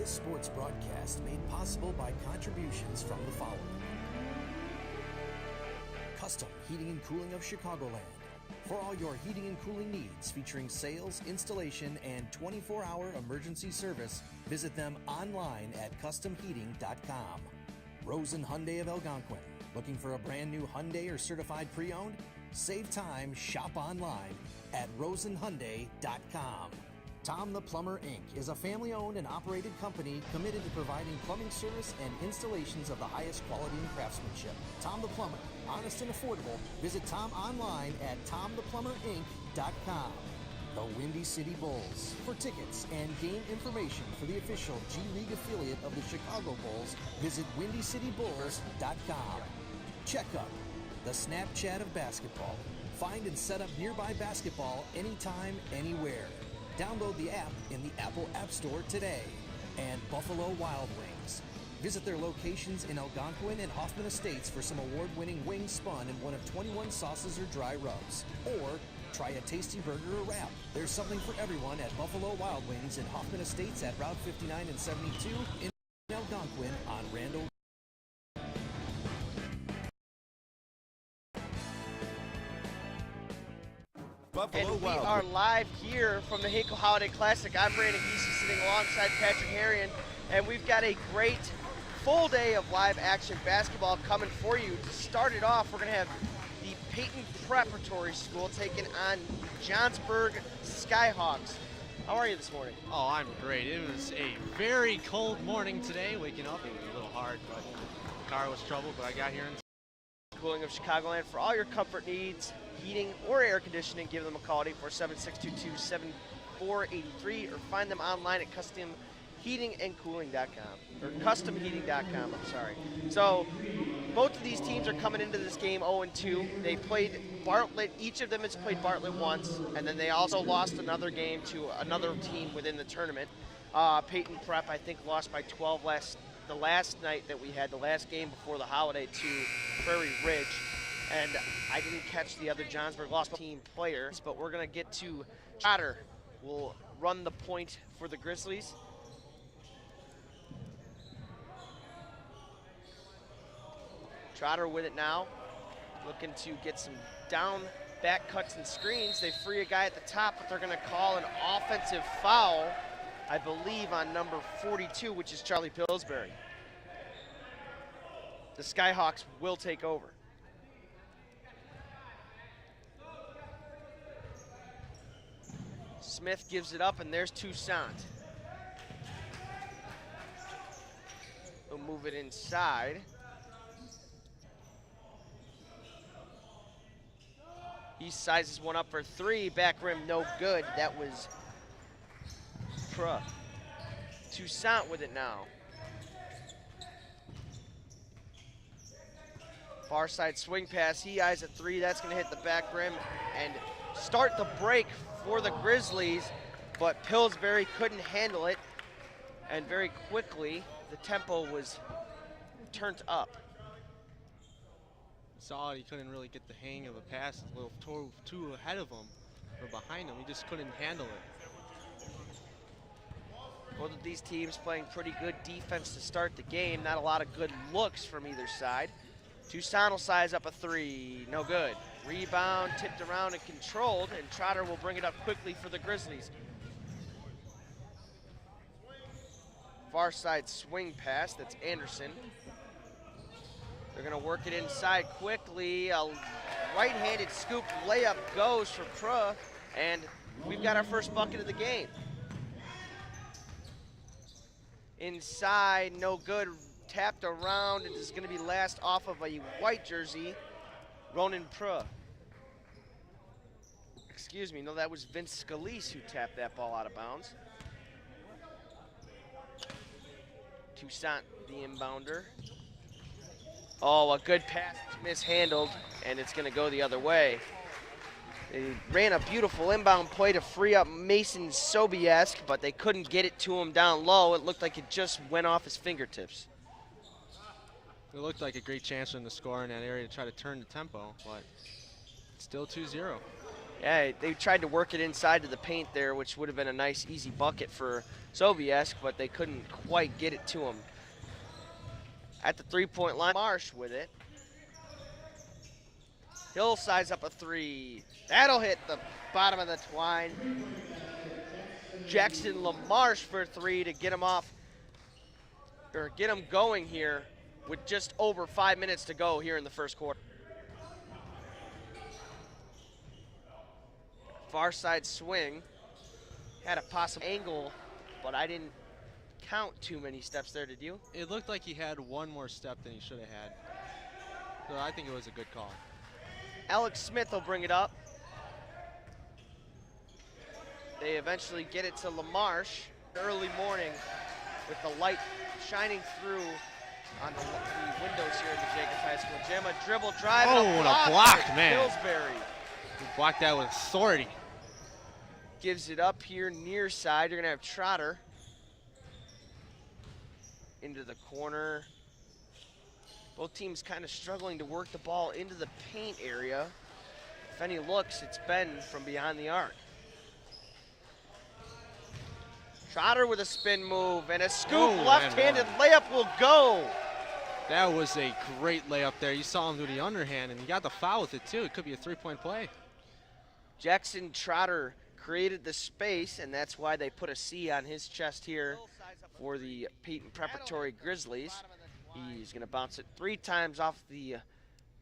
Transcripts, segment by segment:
This sports broadcast made possible by contributions from the following. Custom Heating and Cooling of Chicagoland. For all your heating and cooling needs, featuring sales, installation, and 24-hour emergency service, visit them online at customheating.com. Rosen Hyundai of Algonquin. Looking for a brand new Hyundai or certified pre-owned? Save time, shop online at rosenhyundai.com. Tom the Plumber, Inc. is a family-owned and operated company committed to providing plumbing service and installations of the highest quality and craftsmanship. Tom the Plumber, honest and affordable. Visit Tom online at tomtheplumberinc.com. The Windy City Bulls. For tickets and game information for the official G League affiliate of the Chicago Bulls, visit windycitybulls.com. Checkup, the Snapchat of basketball. Find and set up nearby basketball anytime, anywhere. Download the app in the Apple App Store today. And Buffalo Wild Wings. Visit their locations in Algonquin and Hoffman Estates for some award-winning wings spun in one of 21 sauces or dry rubs. Or try a tasty burger or wrap. There's something for everyone at Buffalo Wild Wings in Hoffman Estates at Route 59 and 72 in Algonquin on Randall. And we are live here from the Hinkle Holiday Classic. I'm Brandon Geesey sitting alongside Patrick Harrion, and we've got a great full day of live action basketball coming for you. To start it off, we're going to have the Payton Preparatory School taking on Johnsburg Skyhawks. How are you this morning? Oh, I'm great. It was a very cold morning today. Waking up, it was a little hard, but the car was trouble, but I got here in Cooling of Chicagoland. For all your comfort needs, heating or air conditioning, give them a call at 846-222-7483 or find them online at customheatingandcooling.com or customheating.com, I'm sorry. So both of these teams are coming into this game 0-2. They played Bartlett. Each of them has played Bartlett once, and then they also lost another game to another team within the tournament. Payton Prep, I think, lost by 12 the last night that we had, the last game before the holiday, to Prairie Ridge. And I didn't catch the other Johnsburg lost team players, but we're going to get to Trotter. Will run the point for the Grizzlies. Trotter with it now, looking to get some down back cuts and screens. They free a guy at the top, but they're going to call an offensive foul, I believe, on number 42, which is Charlie Pillsbury. The Skyhawks will take over. Smith gives it up, and there's Toussaint. He'll move it inside. He sizes one up for three. Back rim, no good. That was Toussaint with it now. Far side swing pass. He eyes a three. That's going to hit the back rim and start the break for the Grizzlies, but Pillsbury couldn't handle it, and very quickly the tempo was turned up. Saw it, he couldn't really get the hang of a pass, a little too ahead of him or behind him. He just couldn't handle it. Both of these teams playing pretty good defense to start the game. Not a lot of good looks from either side. Toussaint will size up a three, no good. Rebound tipped around and controlled, and Trotter will bring it up quickly for the Grizzlies. Far side swing pass, that's Anderson. They're gonna work it inside quickly. A right-handed scoop layup goes for Pruh, and we've got our first bucket of the game. Inside, no good. Tapped around, and is going to be last off of a white jersey, Ronan Pruh. Excuse me, no, that was Vince Scalise who tapped that ball out of bounds. Toussaint, the inbounder. Oh, a good pass mishandled, and it's going to go the other way. They ran a beautiful inbound play to free up Mason Sobiesk, but they couldn't get it to him down low. It looked like it just went off his fingertips. It looked like a great chance for them to score in that area to try to turn the tempo, but it's still 2-0. Yeah, they tried to work it inside to the paint there, which would have been a nice, easy bucket for Soviesque, but they couldn't quite get it to him. At the three-point line, Marsh with it. He'll size up a three. That'll hit the bottom of the twine. Jackson LaMarche for three to get him off, or get him going here with just over 5 minutes to go here in the first quarter. Far side swing. Had a possible angle, but I didn't count too many steps there, did you? It looked like he had one more step than he should have had. So I think it was a good call. Alex Smith will bring it up. They eventually get it to LaMarche. Early morning with the light shining through on the windows here in the Jacobs High School gym. A dribble drive. Oh, and a block, by man. Pillsbury. He blocked that with authority. Gives it up here near side. You're going to have Trotter into the corner. Both teams kind of struggling to work the ball into the paint area. If any looks, it's been from beyond the arc. Trotter with a spin move and a scoop. Left-handed layup will go. That was a great layup there. You saw him do the underhand, and he got the foul with it, too. It could be a three-point play. Jackson Trotter created the space, and that's why they put a C on his chest here for the Payton Preparatory Grizzlies. He's going to bounce it 3 times off the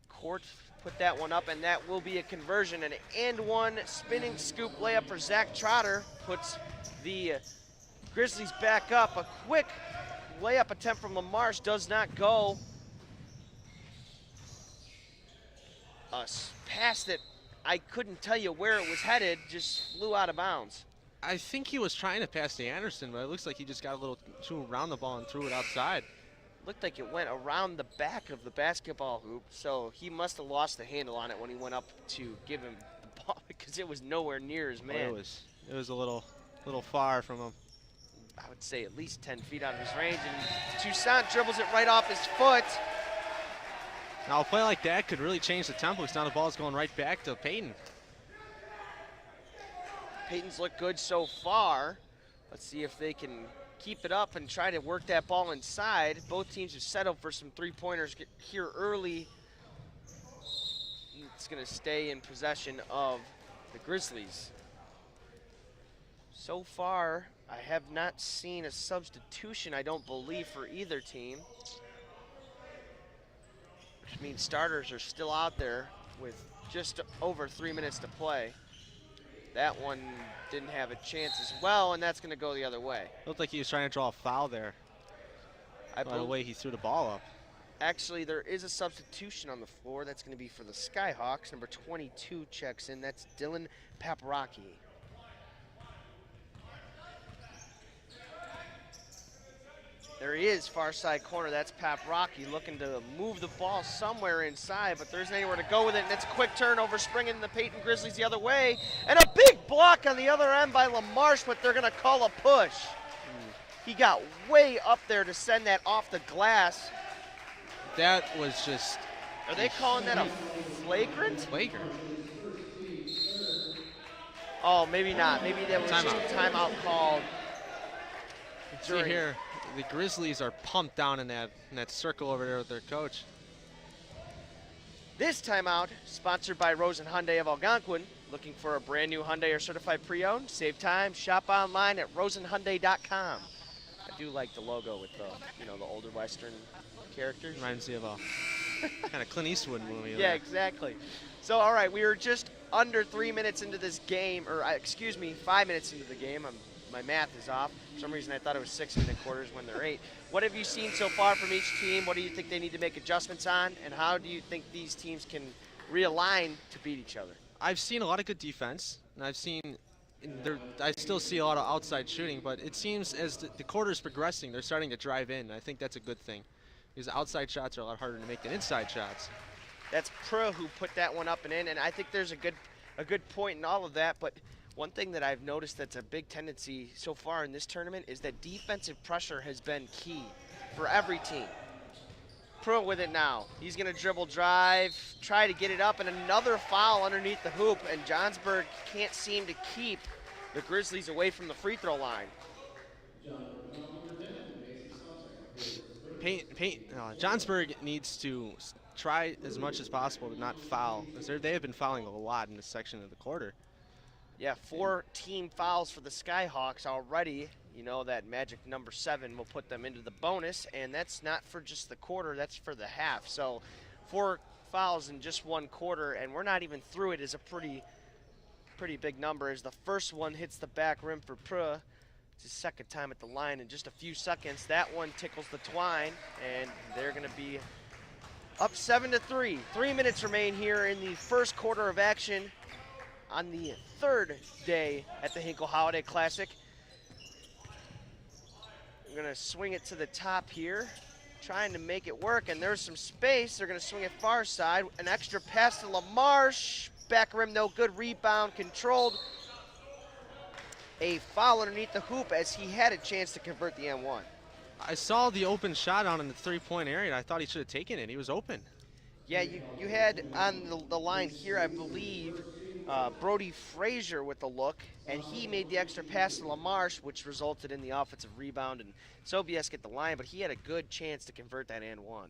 court, put that one up, and that will be a conversion. An and one spinning scoop layup for Zach Trotter puts the Grizzlies back up. A quick layup attempt from LaMarche does not go. A pass that I couldn't tell you where it was headed, just flew out of bounds. I think he was trying to pass to Anderson, but it looks like he just got a little too around the ball and threw it outside. Looked like it went around the back of the basketball hoop, so he must have lost the handle on it when he went up to give him the ball because it was nowhere near his man. It was a little far from him. I would say at least 10 feet out of his range, and Toussaint dribbles it right off his foot. Now a play like that could really change the tempo because now the ball's going right back to Payton. Payton's looked good so far. Let's see if they can keep it up and try to work that ball inside. Both teams have settled for some three-pointers here early. It's going to stay in possession of the Grizzlies. So far, I have not seen a substitution, I don't believe, for either team. Which means starters are still out there with just over 3 minutes to play. That one didn't have a chance as well, and that's going to go the other way. Looked like he was trying to draw a foul there by the way he threw the ball up. Actually, there is a substitution on the floor. That's going to be for the Skyhawks. Number 22 checks in. That's Dylan Paparocki. There he is, far side corner. That's Paparocki looking to move the ball somewhere inside, but there isn't anywhere to go with it, and it's a quick turnover, springing the Payton Grizzlies the other way, and a big block on the other end by LaMarche, but they're going to call a push. He got way up there to send that off the glass. That was just... Are they calling that a flagrant? Flagrant. Oh, maybe not. Maybe that was just a timeout called. See here, the Grizzlies are pumped down in that circle over there with their coach. This timeout, sponsored by Rosen Hyundai of Algonquin. Looking for a brand new Hyundai or certified pre-owned? Save time, shop online at rosenhyundai.com. I do like the logo with the, the older Western characters. Reminds me of a kind of Clint Eastwood movie. Yeah, exactly. So, all right, we are just under 3 minutes into this game, or excuse me, 5 minutes into the game. My math is off. For some reason, I thought it was 6-minute quarters when they're 8. What have you seen so far from each team? What do you think they need to make adjustments on? And how do you think these teams can realign to beat each other? I've seen a lot of good defense, and I still see a lot of outside shooting, but it seems as the quarter's progressing, they're starting to drive in. I think that's a good thing, because outside shots are a lot harder to make than inside shots. That's Pro who put that one up and in, and I think there's a good point in all of that, but one thing that I've noticed that's a big tendency so far in this tournament is that defensive pressure has been key for every team. Pro with it now. He's going to dribble drive, try to get it up, and another foul underneath the hoop, and Johnsburg can't seem to keep the Grizzlies away from the free throw line. Johnsburg needs to try as much as possible to not foul, because they have been fouling a lot in this section of the quarter. Yeah, 4 team fouls for the Skyhawks already. You know that magic number 7 will put them into the bonus, and that's not for just the quarter, that's for the half. So 4 fouls in just 1 quarter, and we're not even through it, is a pretty big number, as the first one hits the back rim for Preux. It's his second time at the line in just a few seconds. That one tickles the twine, and they're going to be up 7-3. 3 minutes remain here in the first quarter of action on the 3rd day at the Hinkle Holiday Classic. I'm going to swing it to the top here, trying to make it work, and there's some space. They're going to swing it far side. An extra pass to LaMarche. Back rim, no good. Rebound controlled. A foul underneath the hoop as he had a chance to convert the M1. I saw the open shot on in the 3-point area, and I thought he should have taken it. He was open. Yeah, you had on the line here, I believe, Brody Frazier with the look, and he made the extra pass to LaMarche, which resulted in the offensive rebound, and Sobiesk at the line, but he had a good chance to convert that and one.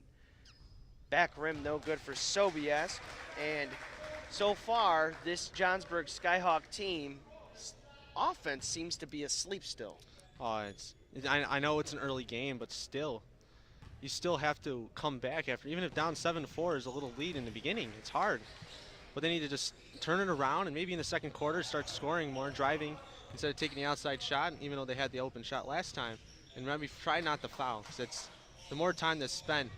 Back rim, no good for Sobiesk, and so far, this Johnsburg Skyhawk team offense seems to be asleep still. Oh, I know it's an early game, but still, you still have to come back after, even if down 7-4 is a little lead in the beginning. It's hard, but they need to just turn it around and maybe in the second quarter start scoring more, driving instead of taking the outside shot, even though they had the open shot last time. And maybe try not to foul, because it's the more time that's spent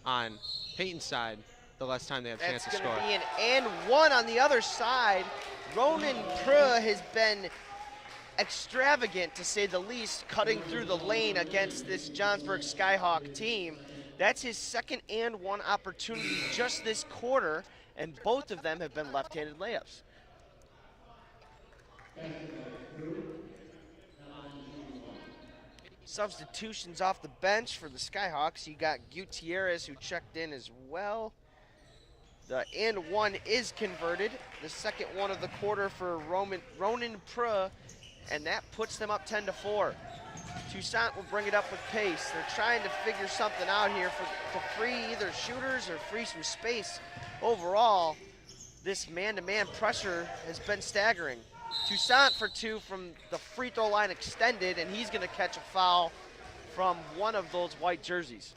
on Payton's side, the less time they have a chance to score. That's going to be an and one on the other side. Ronan Preux has been extravagant, to say the least, cutting through the lane against this Johnsburg Skyhawk team. That's his second and one opportunity just this quarter, and both of them have been left-handed layups. Substitutions off the bench for the Skyhawks. You got Gutierrez, who checked in as well. The and one is converted. The second one of the quarter for Ronan Preux, and that puts them up 10-4. Toussaint will bring it up with pace. They're trying to figure something out here to free either shooters or free some space. Overall, this man-to-man pressure has been staggering. Toussaint for 2 from the free throw line extended, and he's going to catch a foul from one of those white jerseys.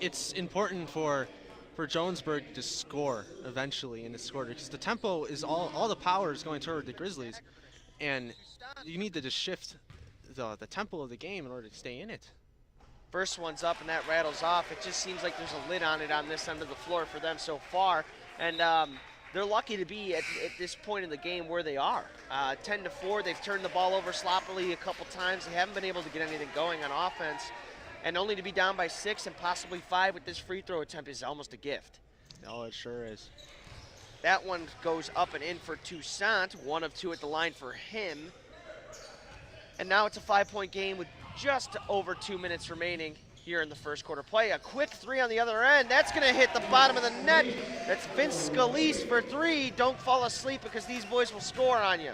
It's important for Johnsburg to score eventually in this quarter, because the tempo is all the power is going toward the Grizzlies, and you need to just shift the tempo of the game in order to stay in it. First one's up, and that rattles off. It just seems like there's a lid on it on this end of the floor for them so far, and they're lucky to be at this point in the game where they are. 10-4, they've turned the ball over sloppily a couple times. They haven't been able to get anything going on offense, and only to be down by 6 and possibly 5 with this free throw attempt is almost a gift. Oh, it sure is. That one goes up and in for Toussaint, 1 of 2 at the line for him. And now it's a 5-point game with just over 2 minutes remaining here in the first quarter play. A quick 3 on the other end. That's going to hit the bottom of the net. That's Vince Scalise for 3. Don't fall asleep, because these boys will score on you.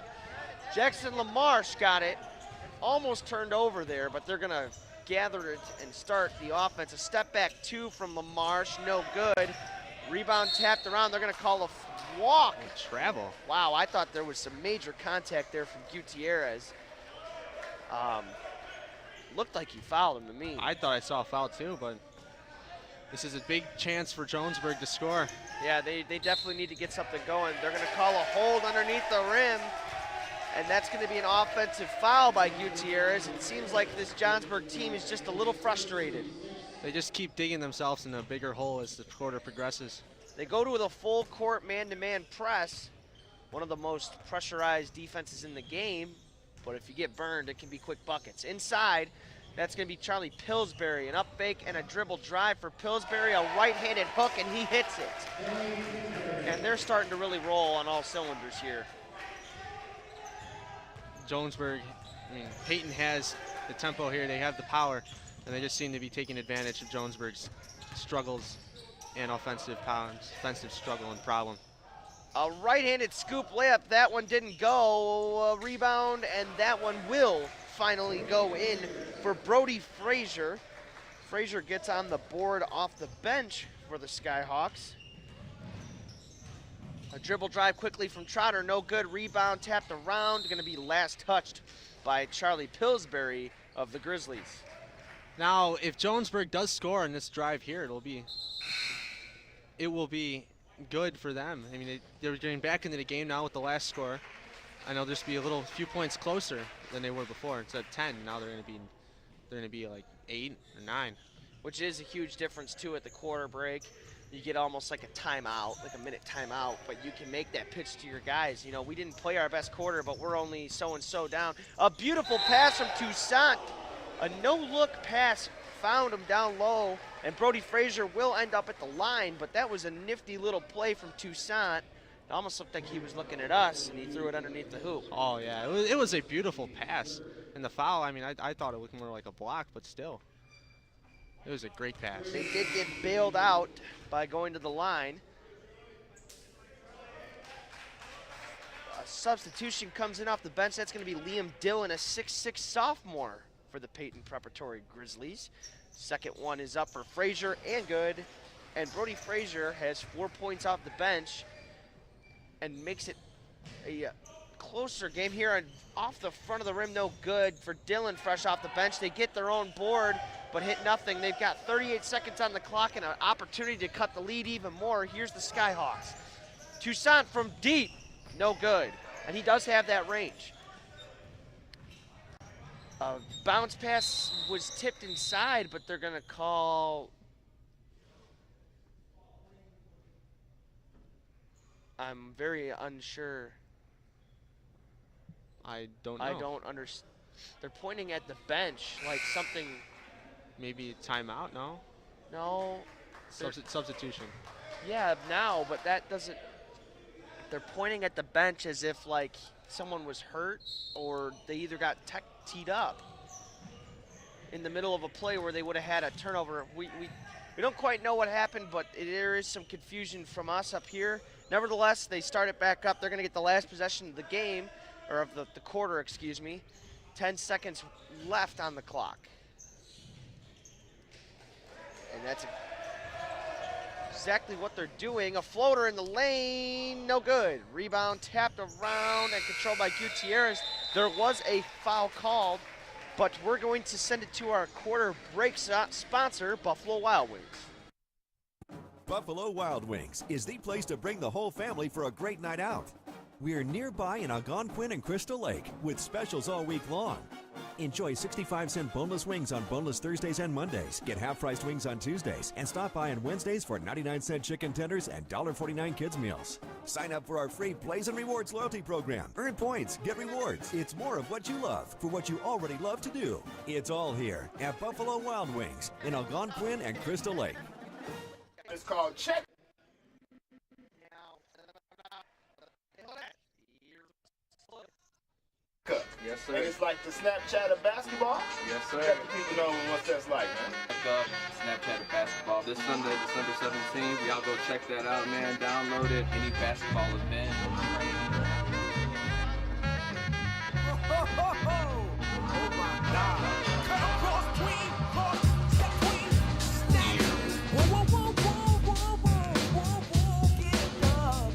Jackson LaMarche got it. Almost turned over there, but they're going to gather it and start the offense. A step back 2 from LaMarche, no good. Rebound tapped around. They're going to call a walk. Travel. Wow, I thought there was some major contact there from Gutierrez. Looked like he fouled him to me. I thought I saw a foul too, but this is a big chance for Johnsburg to score. Yeah, they definitely need to get something going. They're going to call a hold underneath the rim, and that's going to be an offensive foul by Gutierrez. It seems like this Johnsburg team is just a little frustrated. They just keep digging themselves in a bigger hole as the quarter progresses. They go to the full court man-to-man press, one of the most pressurized defenses in the game, but if you get burned, it can be quick buckets. Inside, that's going to be Charlie Pillsbury. An up fake and a dribble drive for Pillsbury, a right-handed hook, and he hits it. And they're starting to really roll on all cylinders here. Johnsburg, Payton has the tempo here. They have the power, and they just seem to be taking advantage of Johnsburg's struggles and offensive struggle and problem. A right-handed scoop layup. That one didn't go. A rebound, and that one will finally go in for Brody Frazier. Frazier gets on the board off the bench for the Skyhawks. A dribble drive quickly from Trotter, no good. Rebound tapped around, going to be last touched by Charlie Pillsbury of the Grizzlies. Now, if Johnsburg does score in this drive here, it will be good for them. I mean, they're getting back into the game now with the last score. I know there's be a few points closer than they were before. Instead of 10, now they're going to be like 8 or 9, which is a huge difference too at the quarter break. You get almost like a timeout, like a minute timeout, but you can make that pitch to your guys. You know, we didn't play our best quarter, but we're only so-and-so down. A beautiful pass from Toussaint. A no-look pass found him down low, and Brody Frazier will end up at the line, but that was a nifty little play from Toussaint. It almost looked like he was looking at us, and he threw it underneath the hoop. Oh, yeah. It was a beautiful pass. And the foul, I mean, I thought it looked more like a block, but still. It was a great pass. They did get bailed out by going to the line. A substitution comes in off the bench. That's going to be Liam Dillon, a 6'6" sophomore for the Payton Preparatory Grizzlies. Second one is up for Frazier and good. And Brody Frazier has 4 points off the bench and makes it a closer game here. Off the front of the rim, no good for Dillon, fresh off the bench. They get their own board, but hit nothing. They've got 38 seconds on the clock and an opportunity to cut the lead even more. Here's the Skyhawks. Toussaint from deep, no good. And he does have that range. A bounce pass was tipped inside, but they're gonna call, I'm very unsure. I don't know. I don't understand. They're pointing at the bench like something. Maybe timeout, no? No. Substitution. Yeah, now, but that doesn't. They're pointing at the bench as if like someone was hurt or they either got teed up in the middle of a play where they would have had a turnover. We don't quite know what happened, but there is some confusion from us up here. Nevertheless, they start it back up. They're going to get the last possession of the game, or of the quarter, excuse me. 10 seconds left on the clock. And that's exactly what they're doing. A floater in the lane, no good. Rebound tapped around and controlled by Gutierrez. There was a foul called, but we're going to send it to our quarter break sponsor, Buffalo Wild Wings. Buffalo Wild Wings is the place to bring the whole family for a great night out. We're nearby in ALGONQUIN and Crystal Lake with specials all week long. Enjoy 65-cent boneless wings on boneless Thursdays and Mondays. Get half-priced wings on Tuesdays. And stop by on Wednesdays for 99-cent chicken tenders and $1.49 kids meals. Sign up for our free Plays and Rewards loyalty program. Earn points, get rewards. It's more of what you love for what you already love to do. It's all here at Buffalo Wild Wings in ALGONQUIN and Crystal Lake. It's called check. Yes, sir. And it's like the Snapchat of basketball. Yes, sir. Let the people know what that's like, man. Check up Snapchat of basketball this Sunday, December 17th. Y'all go check that out, man. Download it. Any basketball event. Oh my God. Cut across queen, cross, step queen, snap. Whoa, whoa, whoa, whoa, whoa, whoa, whoa, whoa, get up,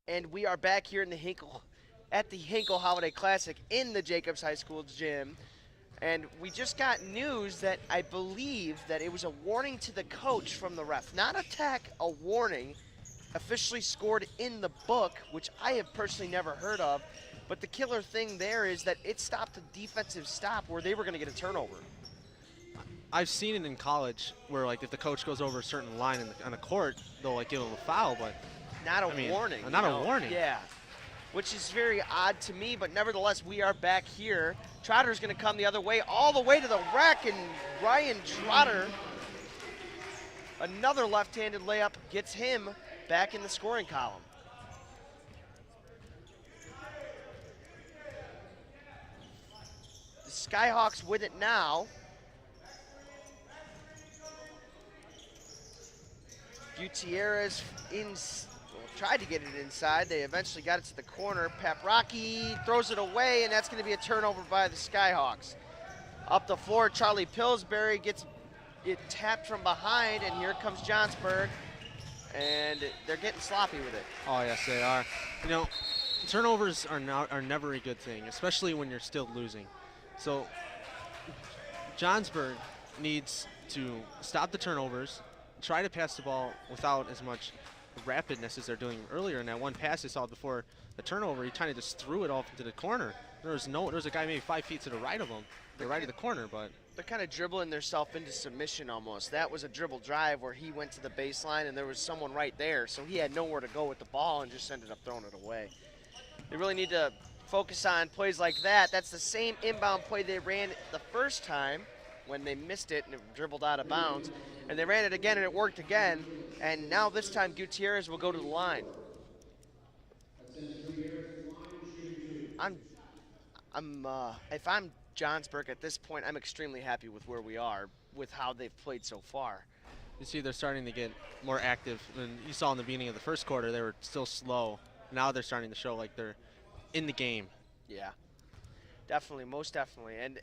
And we are back here in the Hinkle, at the Hinkle Holiday Classic in the Jacobs High School gym. And we just got news that I believe that it was a warning to the coach from the ref. Not a tech, a warning. Officially scored in the book, which I have personally never heard of. But the killer thing there is that it stopped a defensive stop where they were going to get a turnover. I've seen it in college where, like, if the coach goes over a certain line on the court, they'll, like, give him a foul, but Not a warning. Not a warning. Yeah. which is very odd to me, but nevertheless, we are back here. Trotter's going to come the other way, all the way to the rack, and Ryan Trotter, another left-handed layup, gets him back in the scoring column. The Skyhawks with it now. Gutierrez tried to get it inside. They eventually got it to the corner. Paprocki throws it away, and that's going to be a turnover by the Skyhawks. Up the floor, Charlie Pillsbury gets it tapped from behind, and here comes Johnsburg, and they're getting sloppy with it. Oh, yes, they are. You know, turnovers are never a good thing, especially when you're still losing. So Johnsburg needs to stop the turnovers, try to pass the ball without as much rapidness as they're doing earlier. And that one pass they saw before the turnover, he kind of just threw it off into the corner. There was a guy maybe 5 feet to the right of him, the right of the corner, but they're kind of dribbling themselves into submission almost. That was a dribble drive where he went to the baseline and there was someone right there, so he had nowhere to go with the ball and just ended up throwing it away. They really need to focus on plays like that. That's the same inbound play they ran the first time when they missed it and it dribbled out of bounds. And they ran it again and it worked again. And now this time Gutierrez will go to the line. If I'm Johnsburg at this point, I'm extremely happy with where we are with how they've played so far. you see they're starting to get more active than you saw in the beginning of the first quarter. They were still slow. Now they're starting to show like they're in the game. Yeah, definitely, most definitely. And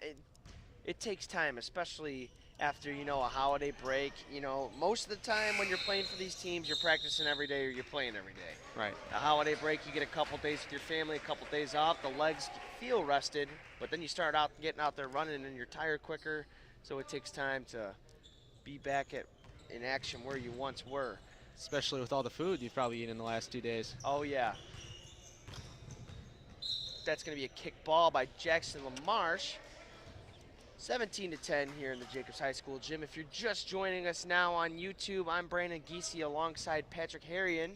it takes time, especially after, you know, a holiday break. You know, most of the time when you're playing for these teams, you're practicing every day or you're playing every day. Right. A holiday break, you get a couple days with your family, a couple days off. The legs feel rested, but then you start out getting out there running and you're tired quicker. So it takes time to be back in action where you once were. Especially with all the food you've probably eaten in the last 2 days. Oh, yeah. That's going to be a kick ball by Jackson LaMarche. 17-10 here in the Jacobs High School gym. If you're just joining us now on YouTube, I'm Brandon Giese alongside Patrick Harrion,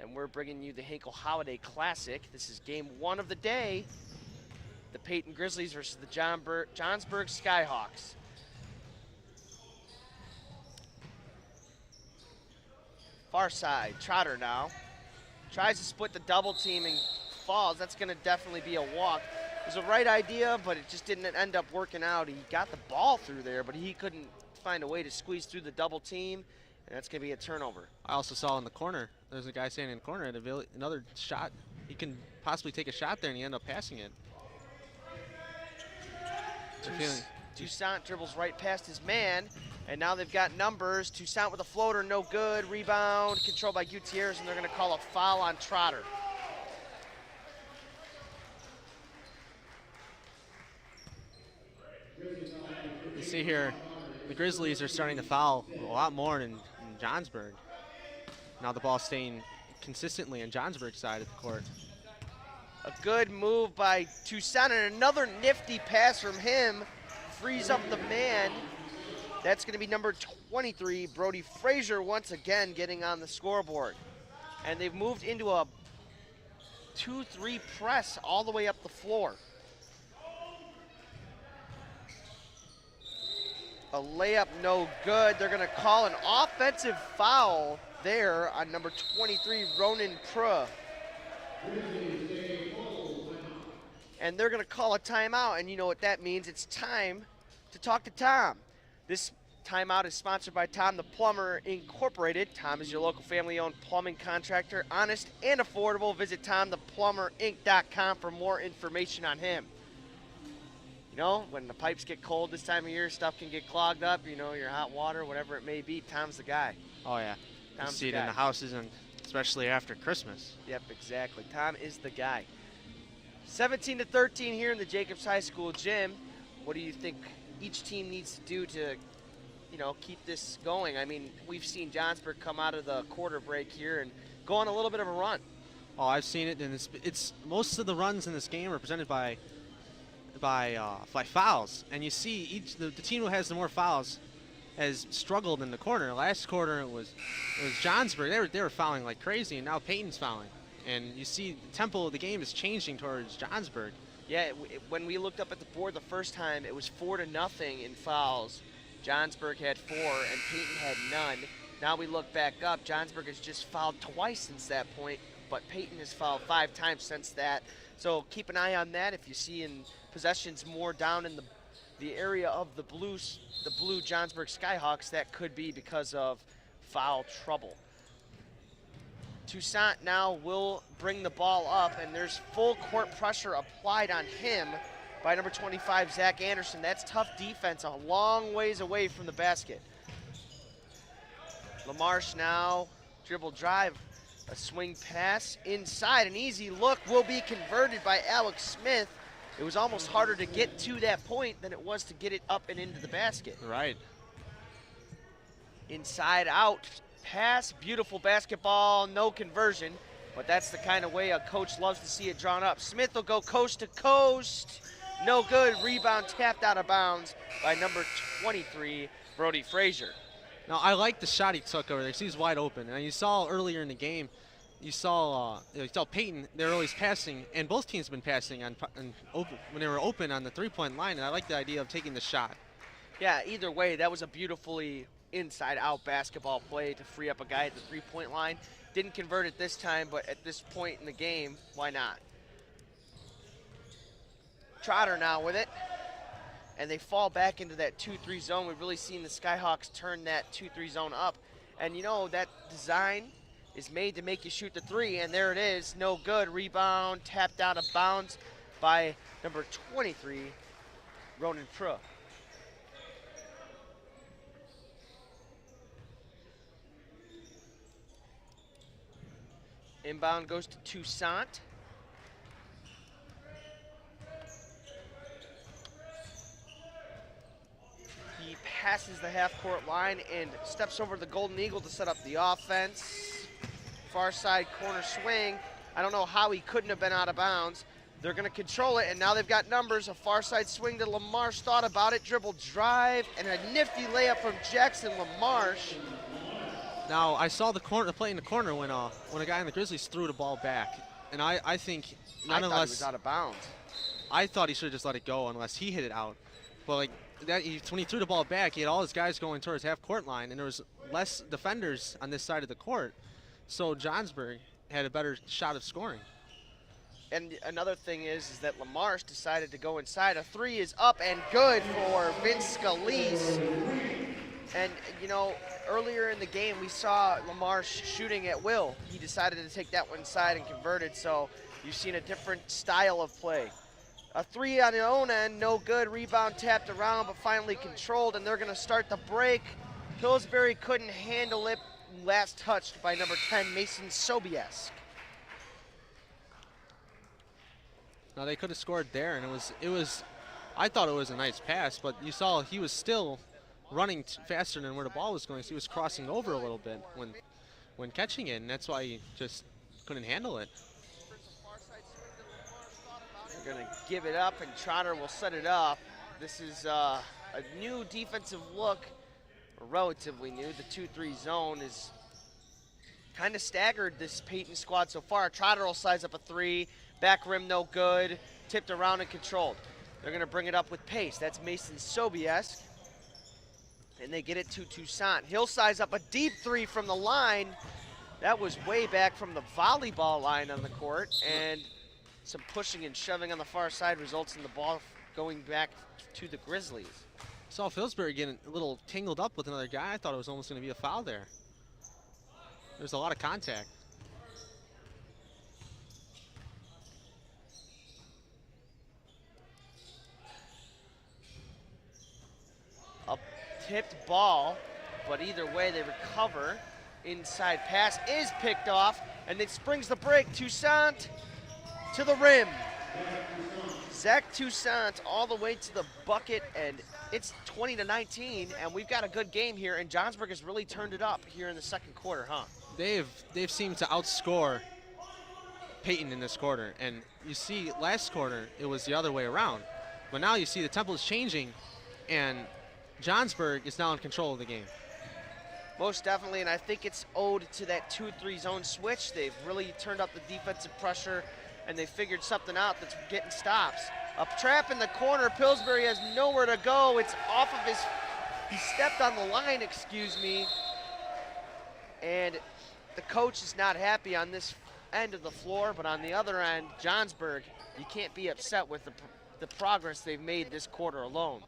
and we're bringing you the Hinkle Holiday Classic. This is game one of the day. The Payton Grizzlies versus the Johnsburg Skyhawks. Far side, Trotter now. Tries to split the double team and falls. That's going to definitely be a walk. It was the right idea, but it just didn't end up working out. He got the ball through there, but he couldn't find a way to squeeze through the double team, and that's going to be a turnover. I also saw in the corner, there's a guy standing in the corner at another shot. He can possibly take a shot there, and he ended up passing it. Toussaint dribbles right past his man, and now they've got numbers. Toussaint with a floater, no good. Rebound, controlled by Gutierrez, and they're going to call a foul on Trotter. You see here, the Grizzlies are starting to foul a lot more in Johnsburg. Now the ball's staying consistently on Johnsburg's side of the court. A good move by Toussaint, and another nifty pass from him. Frees up the man. That's going to be number 23, Brody Frazier, once again getting on the scoreboard. And they've moved into a 2-3 press all the way up the floor. A layup, no good. They're going to call an offensive foul there on number 23, Ronan Pruh. And they're going to call a timeout, and you know what that means. It's time to talk to Tom. This timeout is sponsored by Tom the Plumber Incorporated. Tom is your local family-owned plumbing contractor, honest and affordable. Visit TomThePlumberInc.com for more information on him. You know, when the pipes get cold this time of year, stuff can get clogged up, you know, your hot water, whatever it may be, Tom's the guy. Oh, yeah. You see it in the houses, and especially after Christmas. Yep, exactly. Tom is the guy. 17-13 here in the Jacobs High School gym. What do you think each team needs to do to, you know, keep this going? I mean, we've seen Johnsburg come out of the quarter break here and go on a little bit of a run. Oh, I've seen it, and it's most of the runs in this game are presented by fouls, and you see the team who has the more fouls has struggled in the corner. Last quarter it was Johnsburg. They were fouling like crazy, and now Payton's fouling, And you see the tempo of the game is changing towards Johnsburg. Yeah, when we looked up at the board the first time, it was 4-0 in fouls. Johnsburg had 4 and Payton had none. Now we look back up, Johnsburg has just fouled twice since that point, but Payton has fouled 5 times since that. So keep an eye on that. If you see in possessions more down in the area of the blue Johnsburg Skyhawks, that could be because of foul trouble. Toussaint now will bring the ball up, and there's full court pressure applied on him by number 25, Zach Anderson. That's tough defense, a long ways away from the basket. LaMarche now, dribble drive, a swing pass inside. An easy look will be converted by Alex Smith. It was almost harder to get to that point than it was to get it up and into the basket. Right. Inside out pass, beautiful basketball, no conversion, but that's the kind of way a coach loves to see it drawn up. Smith will go coast to coast, no good. Rebound tapped out of bounds by number 23, Brody Frazier. Now, I like the shot he took over there. He's wide open. And you saw earlier in the game, you saw Payton, they're always passing, and both teams have been passing when they were open on the three-point line, and I like the idea of taking the shot. Yeah, either way, that was a beautifully inside-out basketball play to free up a guy at the three-point line. Didn't convert it this time, but at this point in the game, why not? Trotter now with it, and they fall back into that 2-3 zone. We've really seen the Skyhawks turn that 2-3 zone up, and you know that design is made to make you shoot the three, and there it is, no good. Rebound tapped out of bounds by number 23, Ronan Prue. Inbound goes to Toussaint. He passes the half-court line and steps over the Golden Eagle to set up the offense. Far side corner swing. I don't know how he couldn't have been out of bounds. They're going to control it, and now they've got numbers. A far side swing to LaMarche, thought about it, dribble drive, and a nifty layup from Jackson LaMarche. Now, I saw the play in the corner when a guy on the Grizzlies threw the ball back, and I think I thought he was out of bounds. I thought he should have just let it go unless he hit it out. But like that, when he threw the ball back, he had all his guys going towards half-court line, and there was less defenders on this side of the court. So Johnsburg had a better shot of scoring. And another thing is that LaMarche decided to go inside. A three is up and good for Vince Scalise. And, you know, earlier in the game, we saw LaMarche shooting at will. He decided to take that one inside and converted, so you've seen a different style of play. A three on the own end, no good. Rebound tapped around, but finally controlled, and they're going to start the break. Pillsbury couldn't handle it. Last touched by number 10, Mason Sobiesk. Now, they could have scored there, and it was. I thought it was a nice pass, but you saw he was still running faster than where the ball was going, so he was crossing over a little bit when catching it, and that's why he just couldn't handle it. They're going to give it up, and Trotter will set it up. This is a new defensive look, relatively new. The 2-3 zone is kind of staggered this Payton squad so far. Trotter will size up a three, back rim no good, tipped around and controlled. They're going to bring it up with pace. That's Mason Sobiesk. And they get it to Toussaint. He'll size up a deep three from the line. That was way back from the volleyball line on the court. And some pushing and shoving on the far side results in the ball going back to the Grizzlies. Saw Pillsbury getting a little tangled up with another guy. I thought it was almost going to be a foul there. There's a lot of contact. A tipped ball, but either way they recover. Inside pass is picked off, and it springs the break. Toussaint to the rim. Zach Toussaint all the way to the bucket, and it's 20-19, and we've got a good game here, and Johnsburg has really turned it up here in the second quarter, huh? They've seemed to outscore Payton in this quarter, and you see last quarter it was the other way around, but now you see the tempo is changing, and Johnsburg is now in control of the game. Most definitely, and I think it's owed to that 2-3 zone switch. They've really turned up the defensive pressure, and they figured something out that's getting stops. A trap in the corner. Pillsbury has nowhere to go. It's off of his, he stepped on the line, excuse me. And the coach is not happy on this end of the floor, but on the other end, Johnsburg, you can't be upset with the progress they've made this quarter alone.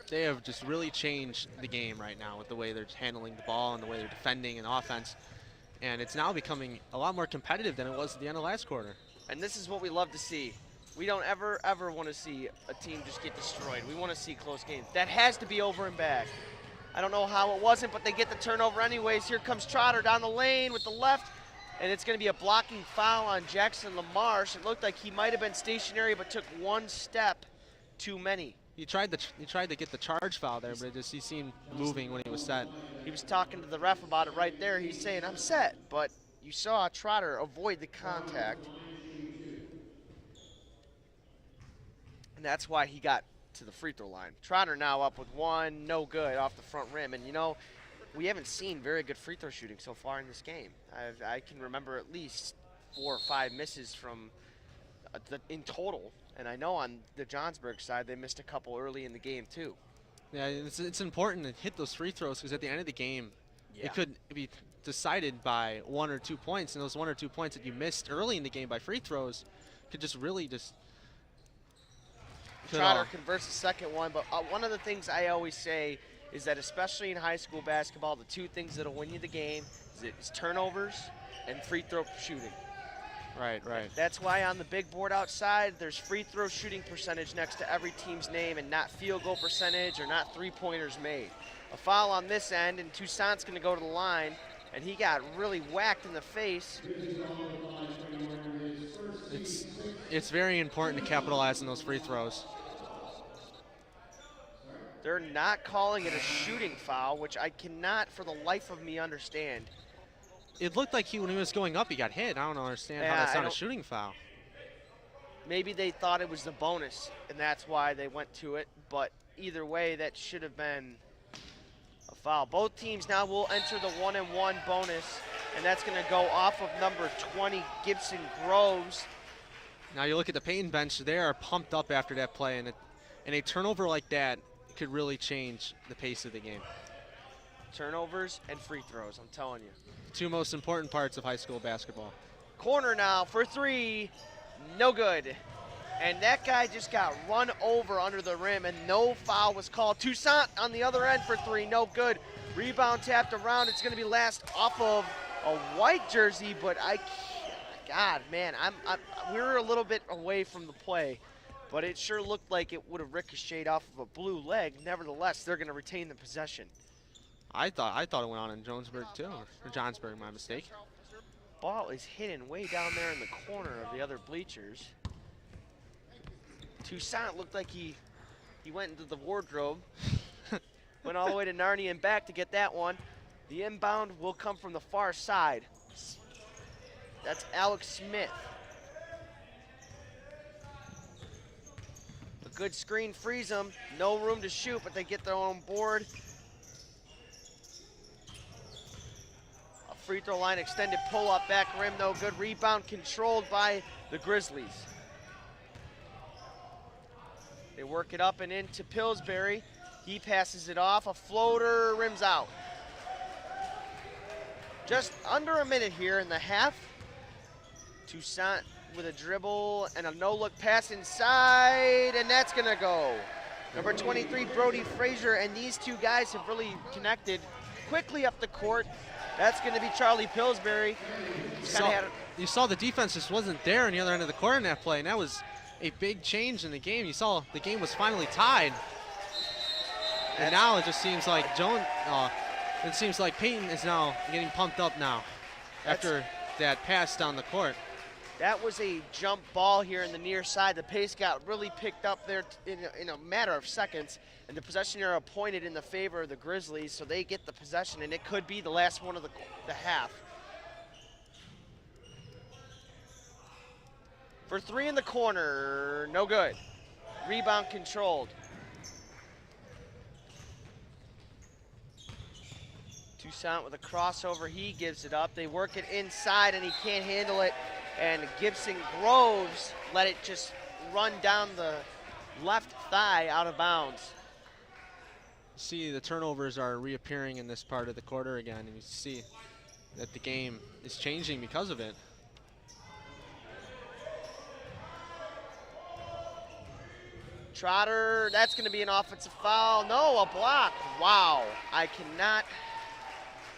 They have just really changed the game right now with the way they're handling the ball and the way they're defending and offense. And it's now becoming a lot more competitive than it was at the end of last quarter. And this is what we love to see. We don't ever want to see a team just get destroyed. We want to see close games. That has to be over and back. I don't know how it wasn't, but they get the turnover anyways. Here comes Trotter down the lane with the left, and it's going to be a blocking foul on Jackson LaMarche. It looked like he might have been stationary, but took one step too many. He tried to get the charge foul there, but he seemed moving when he was set. He was talking to the ref about it right there. He's saying, I'm set, but you saw Trotter avoid the contact. And that's why he got to the free throw line. Trotter now up with one, no good off the front rim. And you know, we haven't seen very good free throw shooting so far in this game. I can remember at least 4 or 5 misses from in total. And I know on the Johnsburg side, they missed a couple early in the game too. Yeah, it's important to hit those free throws because at the end of the game, it could be decided by 1 or 2 points. And those 1 or 2 points that you missed early in the game by free throws could just really just... Trotter converts the second one, but one of the things I always say is that especially in high school basketball, the 2 things that'll win you the game is turnovers and free throw shooting. Right. That's why on the big board outside, there's free throw shooting percentage next to every team's name and not field goal percentage or not 3-pointers made. A foul on this end, and Toussaint's going to go to the line, and he got really whacked in the face. It's very important to capitalize on those free throws. They're not calling it a shooting foul, which I cannot for the life of me understand. It looked like when he was going up, he got hit. I don't understand how that's not a shooting foul. Maybe they thought it was the bonus, and that's why they went to it. But either way, that should have been a foul. Both teams now will enter the 1-and-1 bonus, and that's going to go off of number 20, Gibson Groves. Now you look at the Payton bench; they are pumped up after that play, and a turnover like that could really change the pace of the game. Turnovers and free throws, I'm telling you. 2 most important parts of high school basketball. Corner now for 3, no good. And that guy just got run over under the rim, and no foul was called. Toussaint on the other end for 3, no good. Rebound tapped around. It's going to be last off of a white jersey, but God, man, we were a little bit away from the play, but it sure looked like it would have ricocheted off of a blue leg. Nevertheless, they're going to retain the possession. I thought it went on in Johnsburg too, or Johnsburg, my mistake. Ball is hidden way down there in the corner of the other bleachers. Toussaint looked like he went into the wardrobe, went all the way to Narnia and back to get that one. The inbound will come from the far side. That's Alex Smith. A good screen frees them. No room to shoot, but they get their own board. A free throw line extended pull-up back rim, no good. Rebound controlled by the Grizzlies. They work it up and into Pillsbury. He passes it off. A floater, rims out. Just under a minute here in the half. Toussaint with a dribble and a no-look pass inside, and that's gonna go. Number 23, Brody Frazier, and these 2 guys have really connected quickly up the court. That's gonna be Charlie Pillsbury. You saw the defense just wasn't there on the other end of the court in that play, and that was a big change in the game. You saw the game was finally tied, and now it just seems like it seems like Payton is now getting pumped up now after that pass down the court. That was a jump ball here in the near side. The pace got really picked up there in a matter of seconds, and the possession arrow pointed in the favor of the Grizzlies, so they get the possession, and it could be the last one of the half. For 3 in the corner, no good. Rebound controlled. Toussaint with a crossover, he gives it up. They work it inside and he can't handle it. And Gibson Groves let it just run down the left thigh out of bounds. See, the turnovers are reappearing in this part of the quarter again, and you see that the game is changing because of it. Trotter, that's going to be an offensive foul. No, a block. Wow. I cannot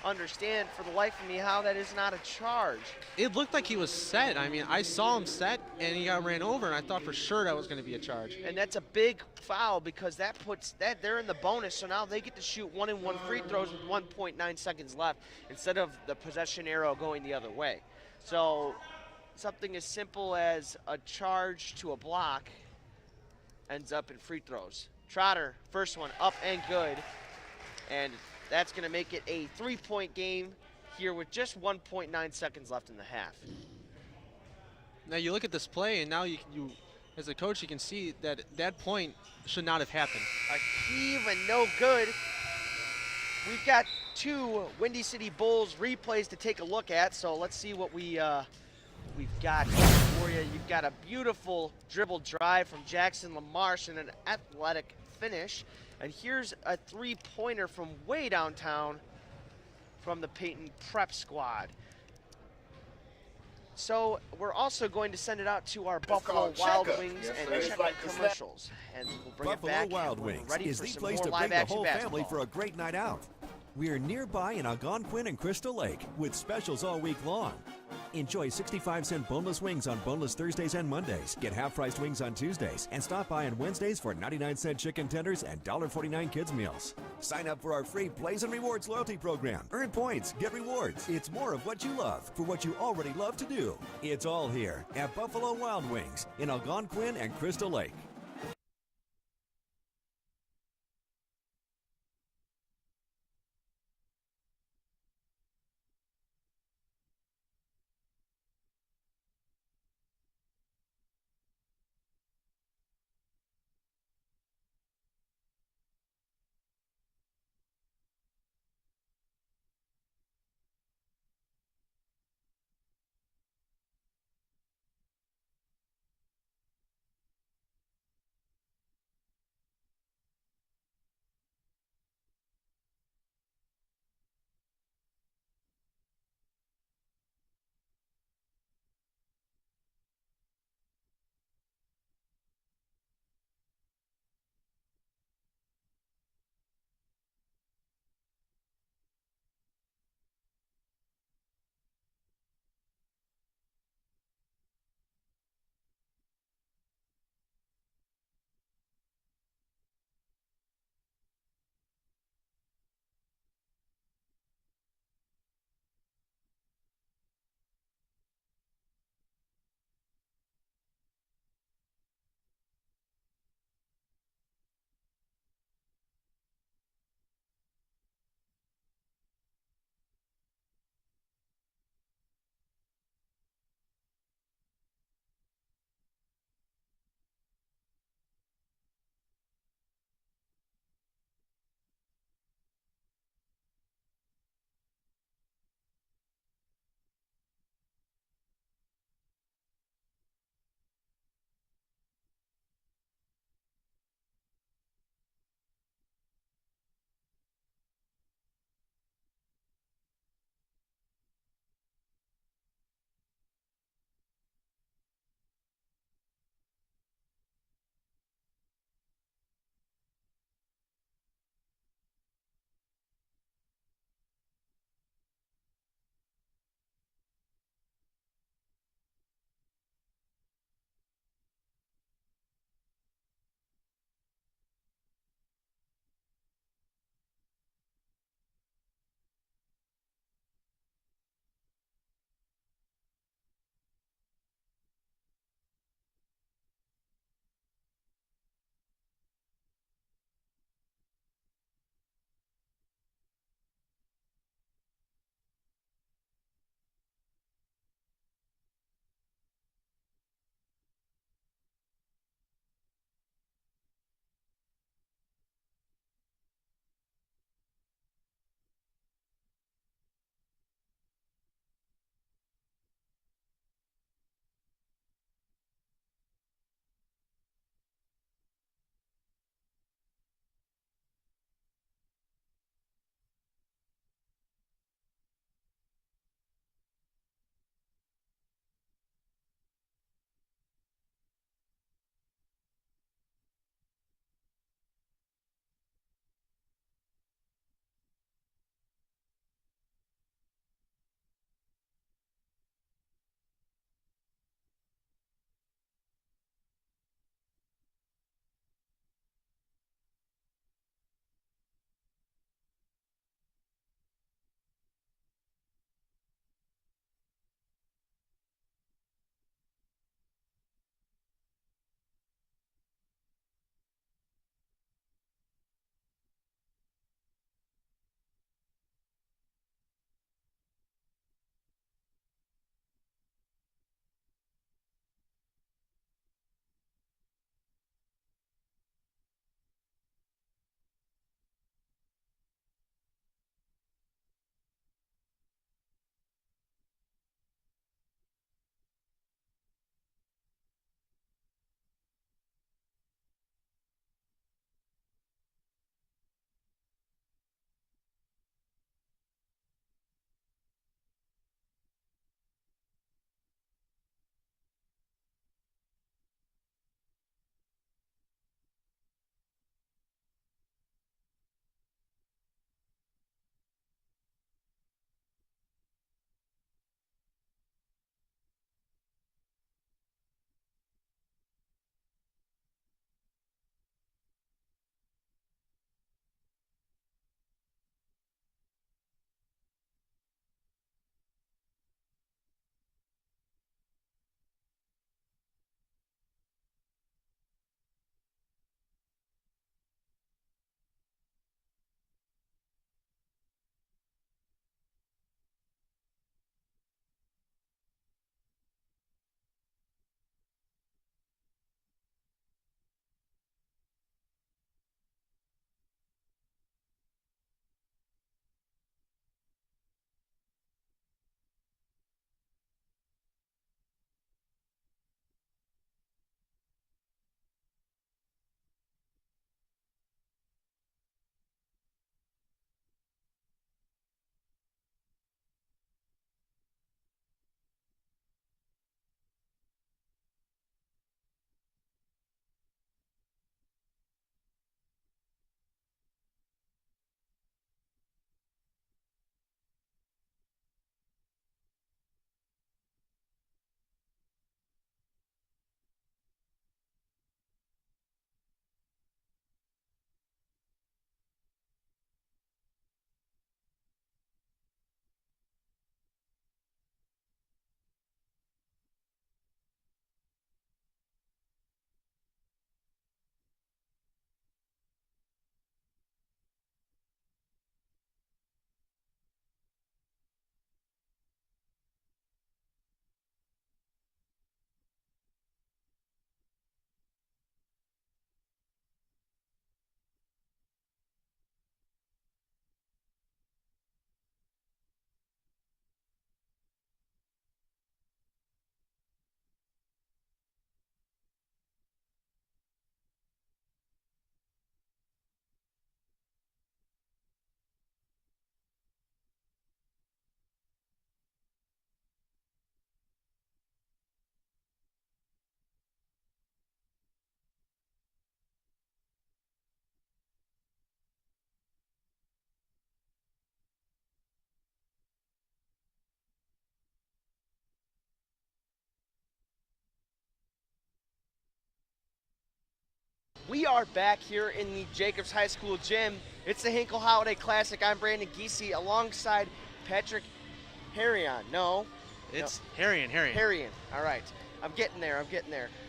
understand for the life of me how that is not a charge. It looked like he was set. I mean, I saw him set, and he got ran over, and I thought for sure that was going to be a charge. And that's a big foul because that puts that they're in the bonus, so now they get to shoot 1-and-1 free throws with 1.9 seconds left instead of the possession arrow going the other way. So something as simple as a charge to a block ends up in free throws. Trotter, first one up and good, and that's going to make it a 3-point game here with just 1.9 seconds left in the half. Now you look at this play, and now you as a coach, you can see that that point should not have happened. A heave and no good. We've got 2 Windy City Bulls replays to take a look at, so let's see what we've got for you. You've got a beautiful dribble drive from Jackson LaMarche and an athletic finish. And here's a 3-pointer from way downtown from the Payton prep squad. So we're also going to send it out to our Buffalo Wild Wings and check the commercials. And we'll bring Buffalo it back Wild when we're Wings ready is for the some place more to bring live the action whole family basketball. for a great night out. We are nearby in Algonquin and Crystal Lake with specials all week long. Enjoy 65-cent boneless wings on boneless Thursdays and Mondays. Get half-priced wings on Tuesdays. And stop by on Wednesdays for 99-cent chicken tenders and $1.49 kids meals. Sign up for our free Plays and Rewards loyalty program. Earn points, get rewards. It's more of what you love for what you already love to do. It's all here at Buffalo Wild Wings in Algonquin and Crystal Lake. We are back here in the Jacobs High School gym. It's the Hinkle Holiday Classic. I'm Brandon Giese alongside Patrick Harrion. No. It's Harrion. Harrion. All right. I'm getting there.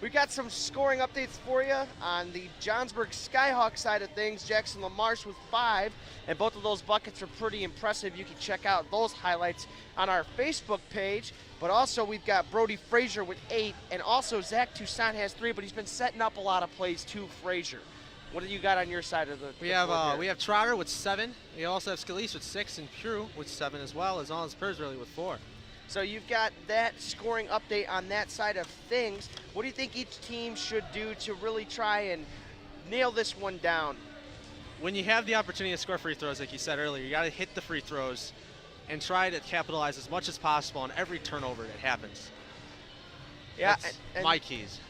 We've got some scoring updates for you on the Johnsburg Skyhawk side of things. Jackson LaMarche with 5, and both of those buckets are pretty impressive. You can check out those highlights on our Facebook page. But also we've got Brody Frazier with 8, and also Zach Toussaint has 3, but he's been setting up a lot of plays too, Frazier. What do you got on your side of the We have Trotter with 7. We also have Scalise with 6 and Pugh with 7 as well as Persberly with 4. So you've got that scoring update on that side of things. What do you think each team should do to really try and nail this one down? When you have the opportunity to score free throws, like you said earlier, you got to hit the free throws and try to capitalize as much as possible on every turnover that happens. Yeah, That's and my keys.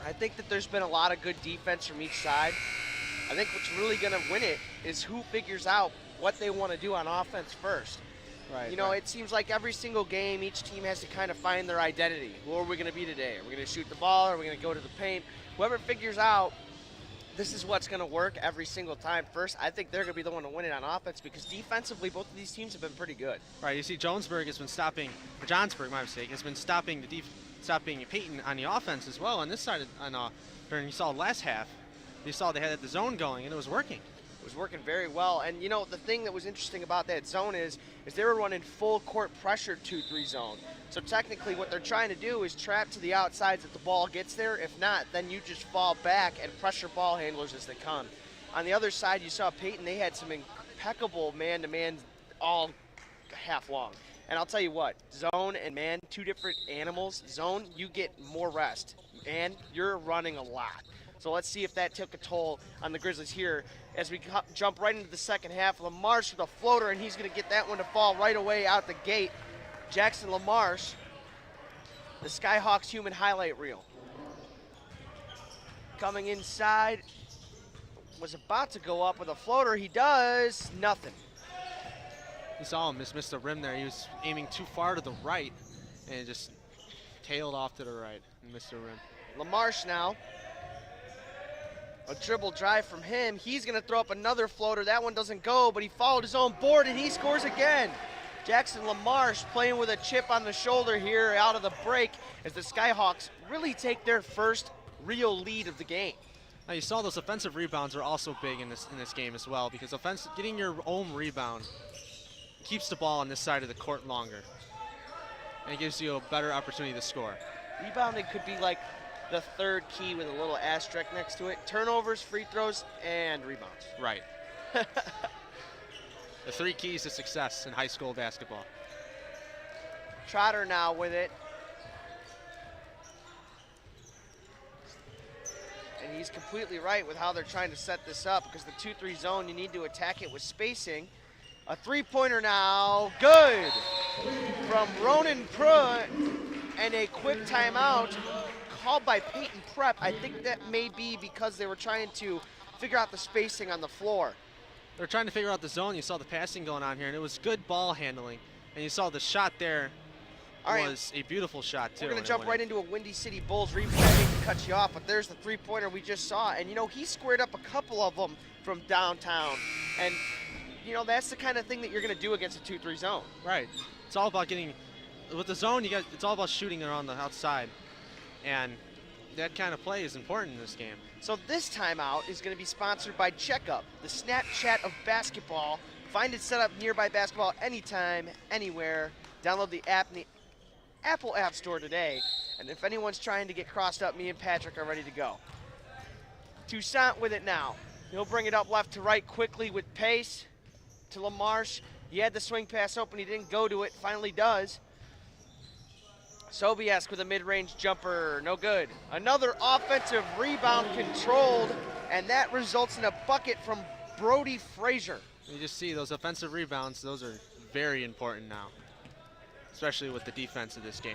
I think that there's been a lot of good defense from each side. I think what's really going to win it is who figures out what they want to do on offense first. Right. You know, it seems like every single game, each team has to kind of find their identity. Who are we going to be today? Are we going to shoot the ball? Are we going to go to the paint? Whoever figures out this is what's going to work every single time first, I think they're going to be the one to win it on offense, because defensively, both of these teams have been pretty good. Right. You see, Johnsburg, my mistake, has been stopping Payton on the offense as well on this side. During you saw last half, you saw they had the zone going and it was working. It was working very well. And, you know, the thing that was interesting about that zone is they were running full court pressure 2-3 zone. So technically what they're trying to do is trap to the outsides if the ball gets there. If not, then you just fall back and pressure ball handlers as they come. On the other side, you saw Payton. They had some impeccable man-to-man all half long. And I'll tell you what, zone and man, 2 different animals. Zone, you get more rest, and you're running a lot. So let's see if that took a toll on the Grizzlies here as we jump right into the second half. LaMarche with a floater, and he's going to get that one to fall right away out the gate. Jackson LaMarche, the Skyhawks human highlight reel. Coming inside, was about to go up with a floater. He does nothing. You saw him miss the rim there. He was aiming too far to the right and just tailed off to the right and missed the rim. LaMarche now. A dribble drive from him. He's going to throw up another floater. That one doesn't go, but he followed his own board, and he scores again. Jackson LaMarche playing with a chip on the shoulder here out of the break as the Skyhawks really take their first real lead of the game. Now you saw those offensive rebounds are also big in this game as well, because getting your own rebound keeps the ball on this side of the court longer, and it gives you a better opportunity to score. Rebounding could be like the third key with a little asterisk next to it. Turnovers, free throws, and rebounds. Right. The 3 keys to success in high school basketball. Trotter now with it. And he's completely right with how they're trying to set this up, because the 2-3 zone, you need to attack it with spacing. A 3-pointer now, good, from Ronan Pruitt, and a quick timeout called by Payton Prep. I think that may be because they were trying to figure out the spacing on the floor. They're trying to figure out the zone. You saw the passing going on here, and it was good ball handling. And you saw the shot there was a beautiful shot, too. We're going to jump right into a Windy City Bulls replay. I hate to cut you off, but there's the 3-pointer we just saw. And, you know, he squared up a couple of them from downtown. And, you know, that's the kind of thing that you're going to do against a 2-3 zone. Right. It's all about getting – with the zone, it's all about shooting around the outside. And that kind of play is important in this game. So this timeout is going to be sponsored by Checkup, the Snapchat of basketball. Find it set up nearby basketball anytime, anywhere. Download the app in the Apple App Store today. And if anyone's trying to get crossed up, me and Patrick are ready to go. Toussaint with it now. He'll bring it up left to right quickly with pace to LaMarche. He had the swing pass open. He didn't go to it. Finally does. Sobiesk with a mid-range jumper, no good. Another offensive rebound controlled, and that results in a bucket from Brody Frazier. You just see those offensive rebounds, those are very important now, especially with the defense of this game.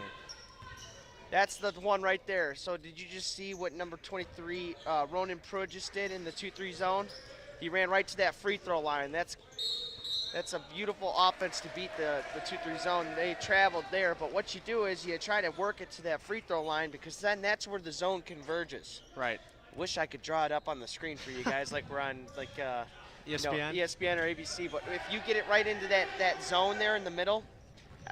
That's the one right there. So did you just see what number 23, Ronan Pruitt, just did in the 2-3 zone? He ran right to that free throw line. That's a beautiful offense to beat the 2-3 zone. They traveled there, but what you do is you try to work it to that free throw line, because then that's where the zone converges. Right. Wish I could draw it up on the screen for you guys like we're on like ESPN? ESPN or ABC. But if you get it right into that zone there in the middle,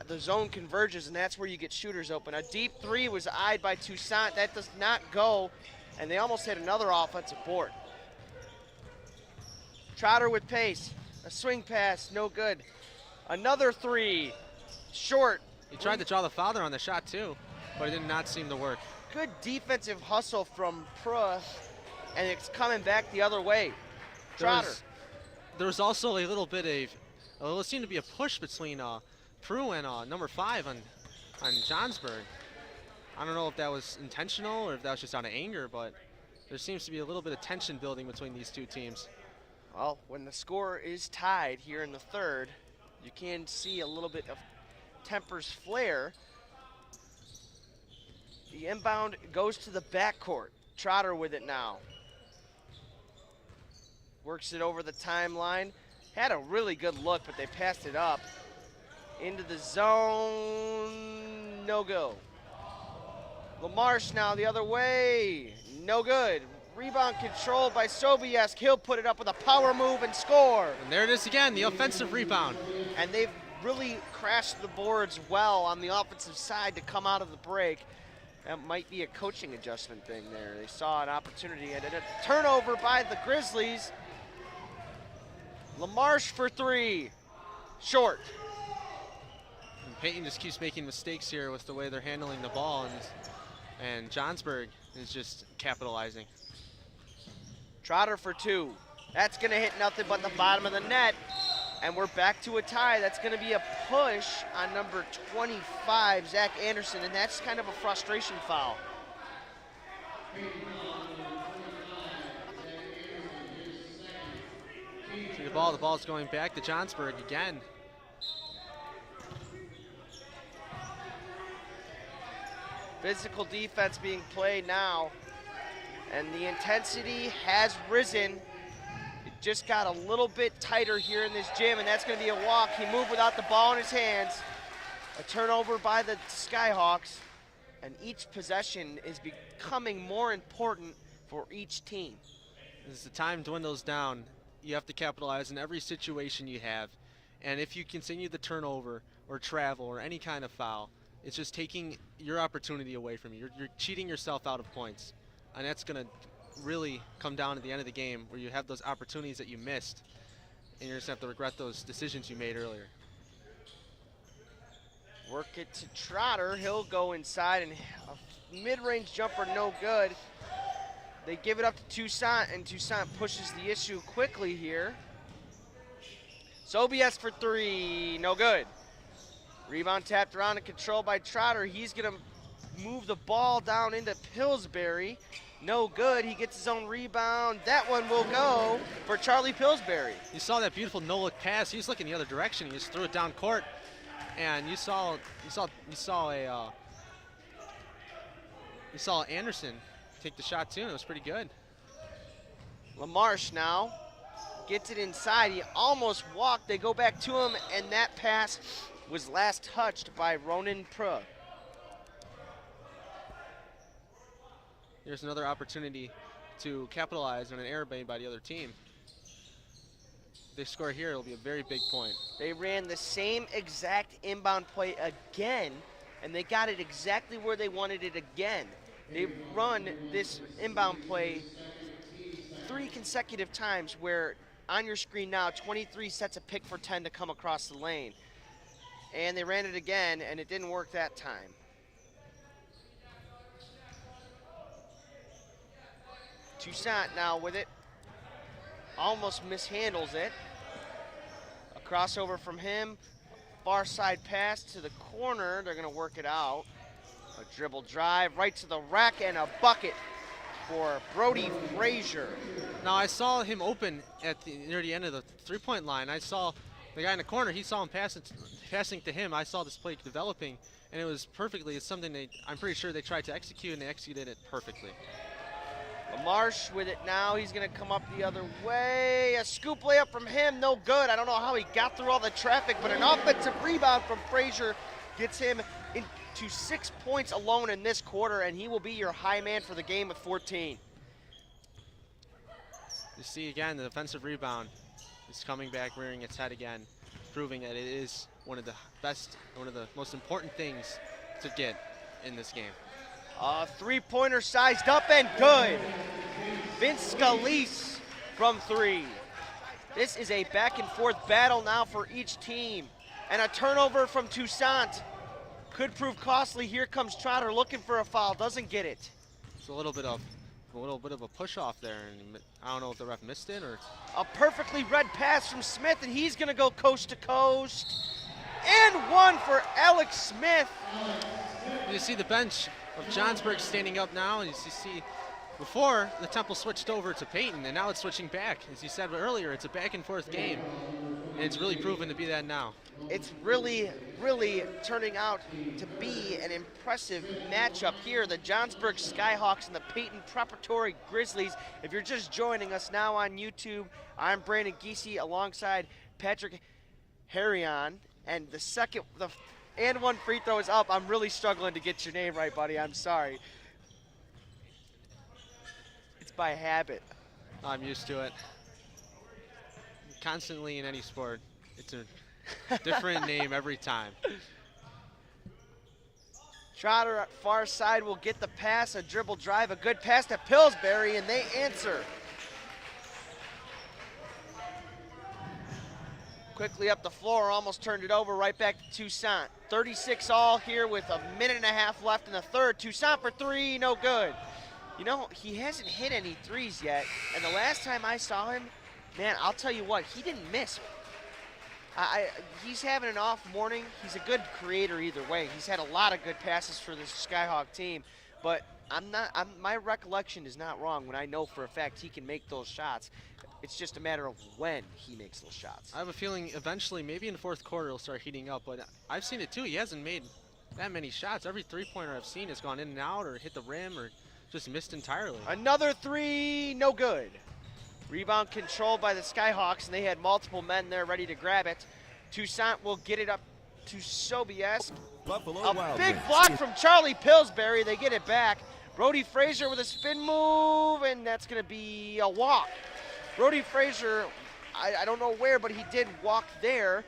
the zone converges, and that's where you get shooters open. A deep three was eyed by Toussaint. That does not go, and they almost hit another offensive board. Trotter with pace. A swing pass, no good. Another three, short. He tried to draw the foul there on the shot too, but it did not seem to work. Good defensive hustle from Prua, and it's coming back the other way. Trotter. There was also a little bit of, it seemed to be a push between Prue and number 5 on Johnsburg. I don't know if that was intentional or if that was just out of anger, but there seems to be a little bit of tension building between these two teams. Well, when the score is tied here in the third, you can see a little bit of tempers flare. The inbound goes to the backcourt. Trotter with it now. Works it over the timeline. Had a really good look, but they passed it up. Into the zone, no go. LaMarche now the other way, no good. Rebound controlled by Sobiesk. He'll put it up with a power move and score. And there it is again, the offensive rebound. And they've really crashed the boards well on the offensive side to come out of the break. That might be a coaching adjustment thing there. They saw an opportunity and a turnover by the Grizzlies. LaMarche for three, short. And Payton just keeps making mistakes here with the way they're handling the ball, and Johnsburg is just capitalizing. Trotter for two. That's gonna hit nothing but the bottom of the net. And we're back to a tie. That's gonna be a push on number 25, Zach Anderson, and that's kind of a frustration foul. See the ball's going back to Johnsburg again. Physical defense being played now, and the intensity has risen. It just got a little bit tighter here in this gym, and that's going to be a walk. He moved without the ball in his hands. A turnover by the Skyhawks, and each possession is becoming more important for each team. As the time dwindles down, you have to capitalize in every situation you have, and if you continue the turnover or travel or any kind of foul, it's just taking your opportunity away from you. You're cheating yourself out of points. And that's going to really come down at the end of the game where you have those opportunities that you missed. And you're just going to have to regret those decisions you made earlier. Work it to Trotter. He'll go inside, and a mid-range jumper no good. They give it up to Toussaint, and Toussaint pushes the issue quickly here. Sobiesk for three, no good. Rebound tapped around and controlled by Trotter. He's going to move the ball down into Pillsbury. No good. He gets his own rebound. That one will go for Charlie Pillsbury. You saw that beautiful no-look pass. He was looking the other direction. He just threw it down court, and you saw Anderson take the shot too, and it was pretty good. LaMarche now gets it inside. He almost walked. They go back to him, and that pass was last touched by Ronan Prua. Here's another opportunity to capitalize on an error made by the other team. If they score here, it'll be a very big point. They ran the same exact inbound play again, and they got it exactly where they wanted it again. They run this inbound play 3 consecutive times where on your screen now, 23 sets a pick for 10 to come across the lane. And they ran it again, and it didn't work that time. Toussaint now with it. Almost mishandles it. A crossover from him. Far side pass to the corner. They're going to work it out. A dribble drive right to the rack and a bucket for Brody Frazier. Now I saw him open near the end of the three-point line. I saw the guy in the corner. He saw him passing to him. I saw this play developing, and it was perfectly. It's something I'm pretty sure they tried to execute, and they executed it perfectly. LaMarche with it now. He's going to come up the other way. A scoop layup from him, no good. I don't know how he got through all the traffic, but an offensive rebound from Frazier gets him into 6 points alone in this quarter, and he will be your high man for the game with 14. You see again, the defensive rebound is coming back, rearing its head again, proving that it is one of the best, one of the most important things to get in this game. Three-pointer sized up and good. Vince Scalise from 3. This is a back-and-forth battle now for each team. And a turnover from Toussaint could prove costly. Here comes Trotter looking for a foul, doesn't get it. It's a little bit of a push off there, and I don't know if the ref missed it or. A perfectly read pass from Smith, and he's gonna go coast to coast. And one for Alex Smith. You see the bench of Johnsburg standing up now, and you see before the Temple switched over to Payton, and now it's switching back. As you said earlier, it's a back and forth game, and it's really proven to be that now. It's really, really turning out to be an impressive matchup here. The Johnsburg Skyhawks and the Payton Preparatory Grizzlies. If you're just joining us now on YouTube, I'm Brandon Giese alongside Patrick Harrion. And and one free throw is up. I'm really struggling to get your name right, buddy. I'm sorry. It's by habit. I'm used to it. Constantly in any sport, it's a different name every time. Trotter at far side will get the pass, a dribble drive, a good pass to Pillsbury, and they answer. Quickly up the floor, almost turned it over, right back to Toussaint. 36 all here with a minute and a half left in the third. Toussaint for 3, no good. You know, he hasn't hit any threes yet, and the last time I saw him, man, I'll tell you what, he didn't miss. He's having an off morning. He's a good creator either way. He's had a lot of good passes for this Skyhawk team, but my recollection is not wrong when I know for a fact he can make those shots. It's just a matter of when he makes those shots. I have a feeling eventually, maybe in the fourth quarter, he'll start heating up, but I've seen it too. He hasn't made that many shots. Every three-pointer I've seen has gone in and out or hit the rim or just missed entirely. Another 3, no good. Rebound controlled by the Skyhawks, and they had multiple men there ready to grab it. Toussaint will get it up to Sobiesk. Buffalo A Wild big Wings block is- from Charlie Pillsbury. They get it back. Brody Frazier with a spin move, and that's going to be a walk. Brody Frazier, I don't know where, but he did walk there.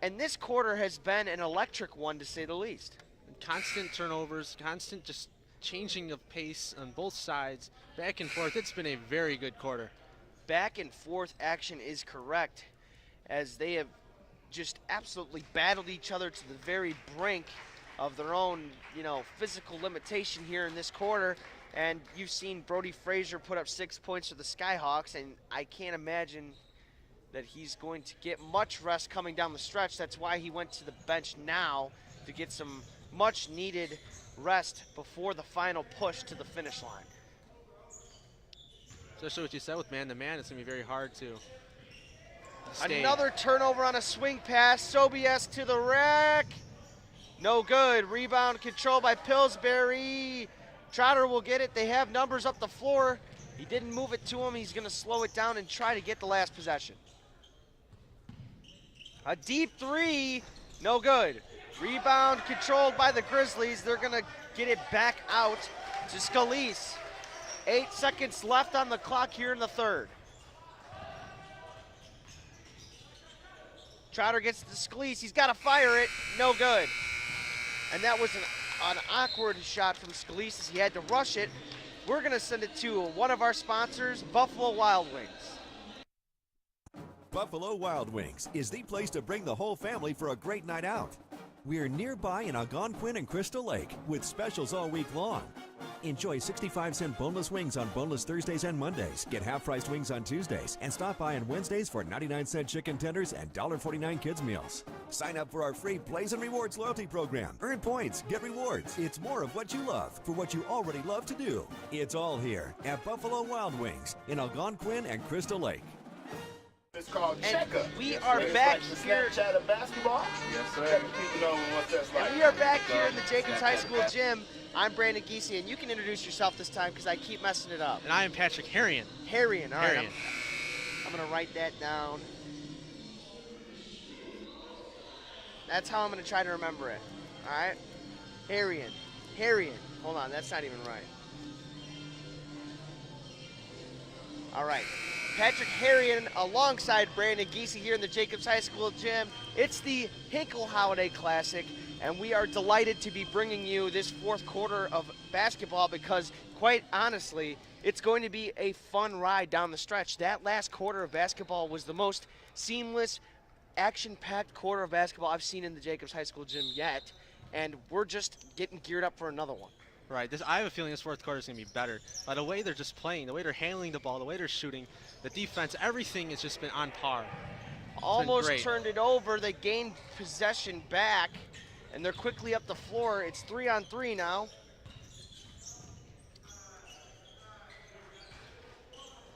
And this quarter has been an electric one, to say the least. Constant turnovers, constant just changing of pace on both sides, back and forth. It's been a very good quarter. Back and forth action is correct, as they have just absolutely battled each other to the very brink of their own, physical limitation here in this quarter. And you've seen Brody Frazier put up 6 points for the Skyhawks, and I can't imagine that he's going to get much rest coming down the stretch. That's why he went to the bench now, to get some much needed rest before the final push to the finish line. Especially what you said with man-to-man, it's going to be very hard to stay. Another turnover on a swing pass. Sobiesk to the rack. No good. Rebound controlled by Pillsbury. Trotter will get it. They have numbers up the floor. He didn't move it to him. He's going to slow it down and try to get the last possession. A deep 3. No good. Rebound controlled by the Grizzlies. They're going to get it back out to Scalise. 8 seconds left on the clock here in the third. Trotter gets to Scalise. He's got to fire it. No good. And that was an awkward shot from Scalise as he had to rush it. We're going to send it to one of our sponsors, Buffalo Wild Wings. Buffalo Wild Wings is the place to bring the whole family for a great night out. We're nearby in ALGONQUIN and Crystal Lake with specials all week long. Enjoy 65-cent boneless wings on boneless Thursdays and Mondays. Get half-priced wings on Tuesdays. And stop by on Wednesdays for 99-cent chicken tenders and $1.49 kids meals. Sign up for our free Plays and Rewards loyalty program. Earn points, get rewards. It's more of what you love for what you already love to do. It's all here at Buffalo Wild Wings in ALGONQUIN and Crystal Lake. It's called And checker. we are It's back like the here. Snapchat of basketball. Yes, sir. Let the people know what that's like. And we are back here in the Jacobs High School gym. I'm Brandon Giese, and you can introduce yourself this time because I keep messing it up. And I am Patrick Harrion. Harrion, all right. Harrion. I'm going to write that down. That's how I'm going to try to remember it. All right? Harrion. Hold on, that's not even right. All right. Patrick Harrion alongside Brandon Giese here in the Jacobs High School gym. It's the Hinkle Holiday Classic, and we are delighted to be bringing you this fourth quarter of basketball because, quite honestly, it's going to be a fun ride down the stretch. That last quarter of basketball was the most seamless, action-packed quarter of basketball I've seen in the Jacobs High School gym yet, and we're just getting geared up for another one. Right. I have a feeling this fourth quarter is going to be better. By the way they're just playing, the way they're handling the ball, the way they're shooting, the defense, everything has just been on par. Almost turned it over. They gained possession back, and they're quickly up the floor. It's 3-on-3 now.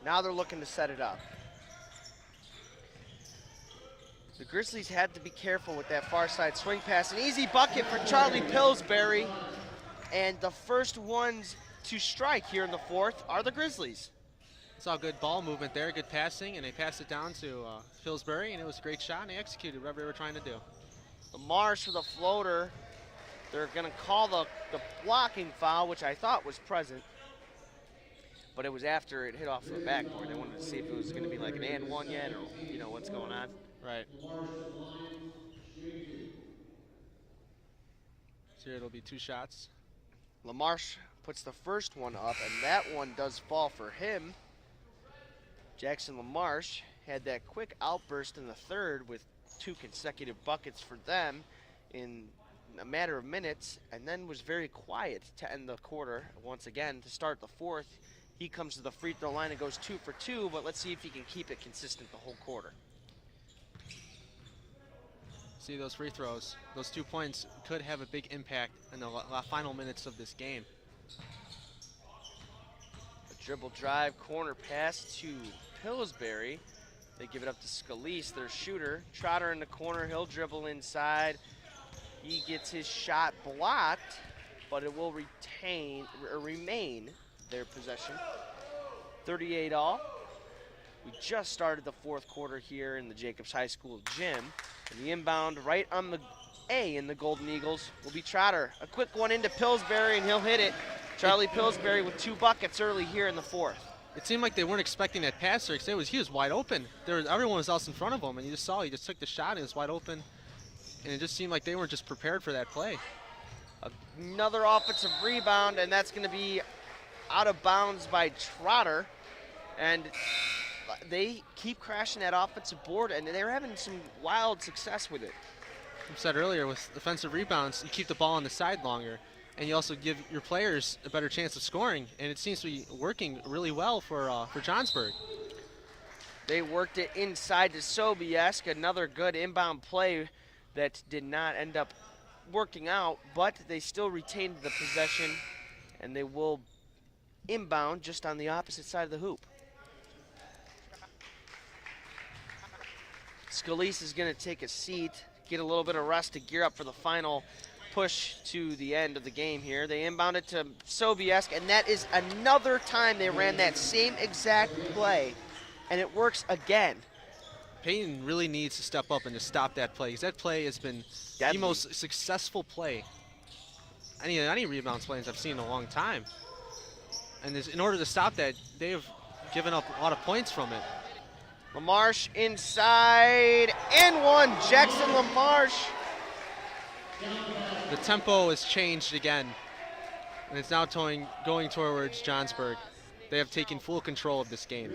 Now they're looking to set it up. The Grizzlies had to be careful with that far side swing pass. An easy bucket for Charlie Pillsbury. And the first ones to strike here in the fourth are the Grizzlies. Saw good ball movement there, good passing, and they passed it down to Pillsbury, and it was a great shot, and they executed whatever they were trying to do. The Marsh with a floater. They're going to call the blocking foul, which I thought was present. But it was after it hit off the backboard. They wanted to see if it was going to be like an and one yet, or what's going on. Right. So it'll be 2 shots. LaMarche puts the first one up, and that one does fall for him. Jackson LaMarche had that quick outburst in the third with 2 consecutive buckets for them in a matter of minutes, and then was very quiet to end the quarter. Once again, to start the fourth, he comes to the free throw line and goes 2 for 2, but let's see if he can keep it consistent the whole quarter. See those free throws. Those 2 points could have a big impact in the final minutes of this game. A dribble drive, corner pass to Pillsbury. They give it up to Scalise, their shooter. Trotter in the corner, he'll dribble inside. He gets his shot blocked, but it will remain their possession. 38 all. We just started the fourth quarter here in the Jacobs High School gym. And the inbound right on the A in the Golden Eagles will be Trotter. A quick one into Pillsbury, and he'll hit it. Charlie Pillsbury with 2 buckets early here in the fourth. It seemed like they weren't expecting that passer because he was wide open. Everyone was else in front of him, and you just saw he just took the shot and it was wide open. And it just seemed like they weren't just prepared for that play. Another offensive rebound, and that's going to be out of bounds by Trotter. And they keep crashing that offensive board, and they're having some wild success with it. I said earlier, with offensive rebounds, you keep the ball on the side longer, and you also give your players a better chance of scoring, and it seems to be working really well for Johnsburg. They worked it inside to Sobiesk, another good inbound play that did not end up working out, but they still retained the possession, and they will inbound just on the opposite side of the hoop. Scalise is going to take a seat, get a little bit of rest to gear up for the final push to the end of the game here. They inbound it to Sobiesk, and that is another time they ran that same exact play, and it works again. Payton really needs to step up and to stop that play, because that play has been the most successful play, any rebounds plays I've seen in a long time. And in order to stop that, they have given up a lot of points from it. LaMarche inside, and one. Jackson LaMarche. The tempo has changed again, and it's now going towards Johnsburg. They have taken full control of this game.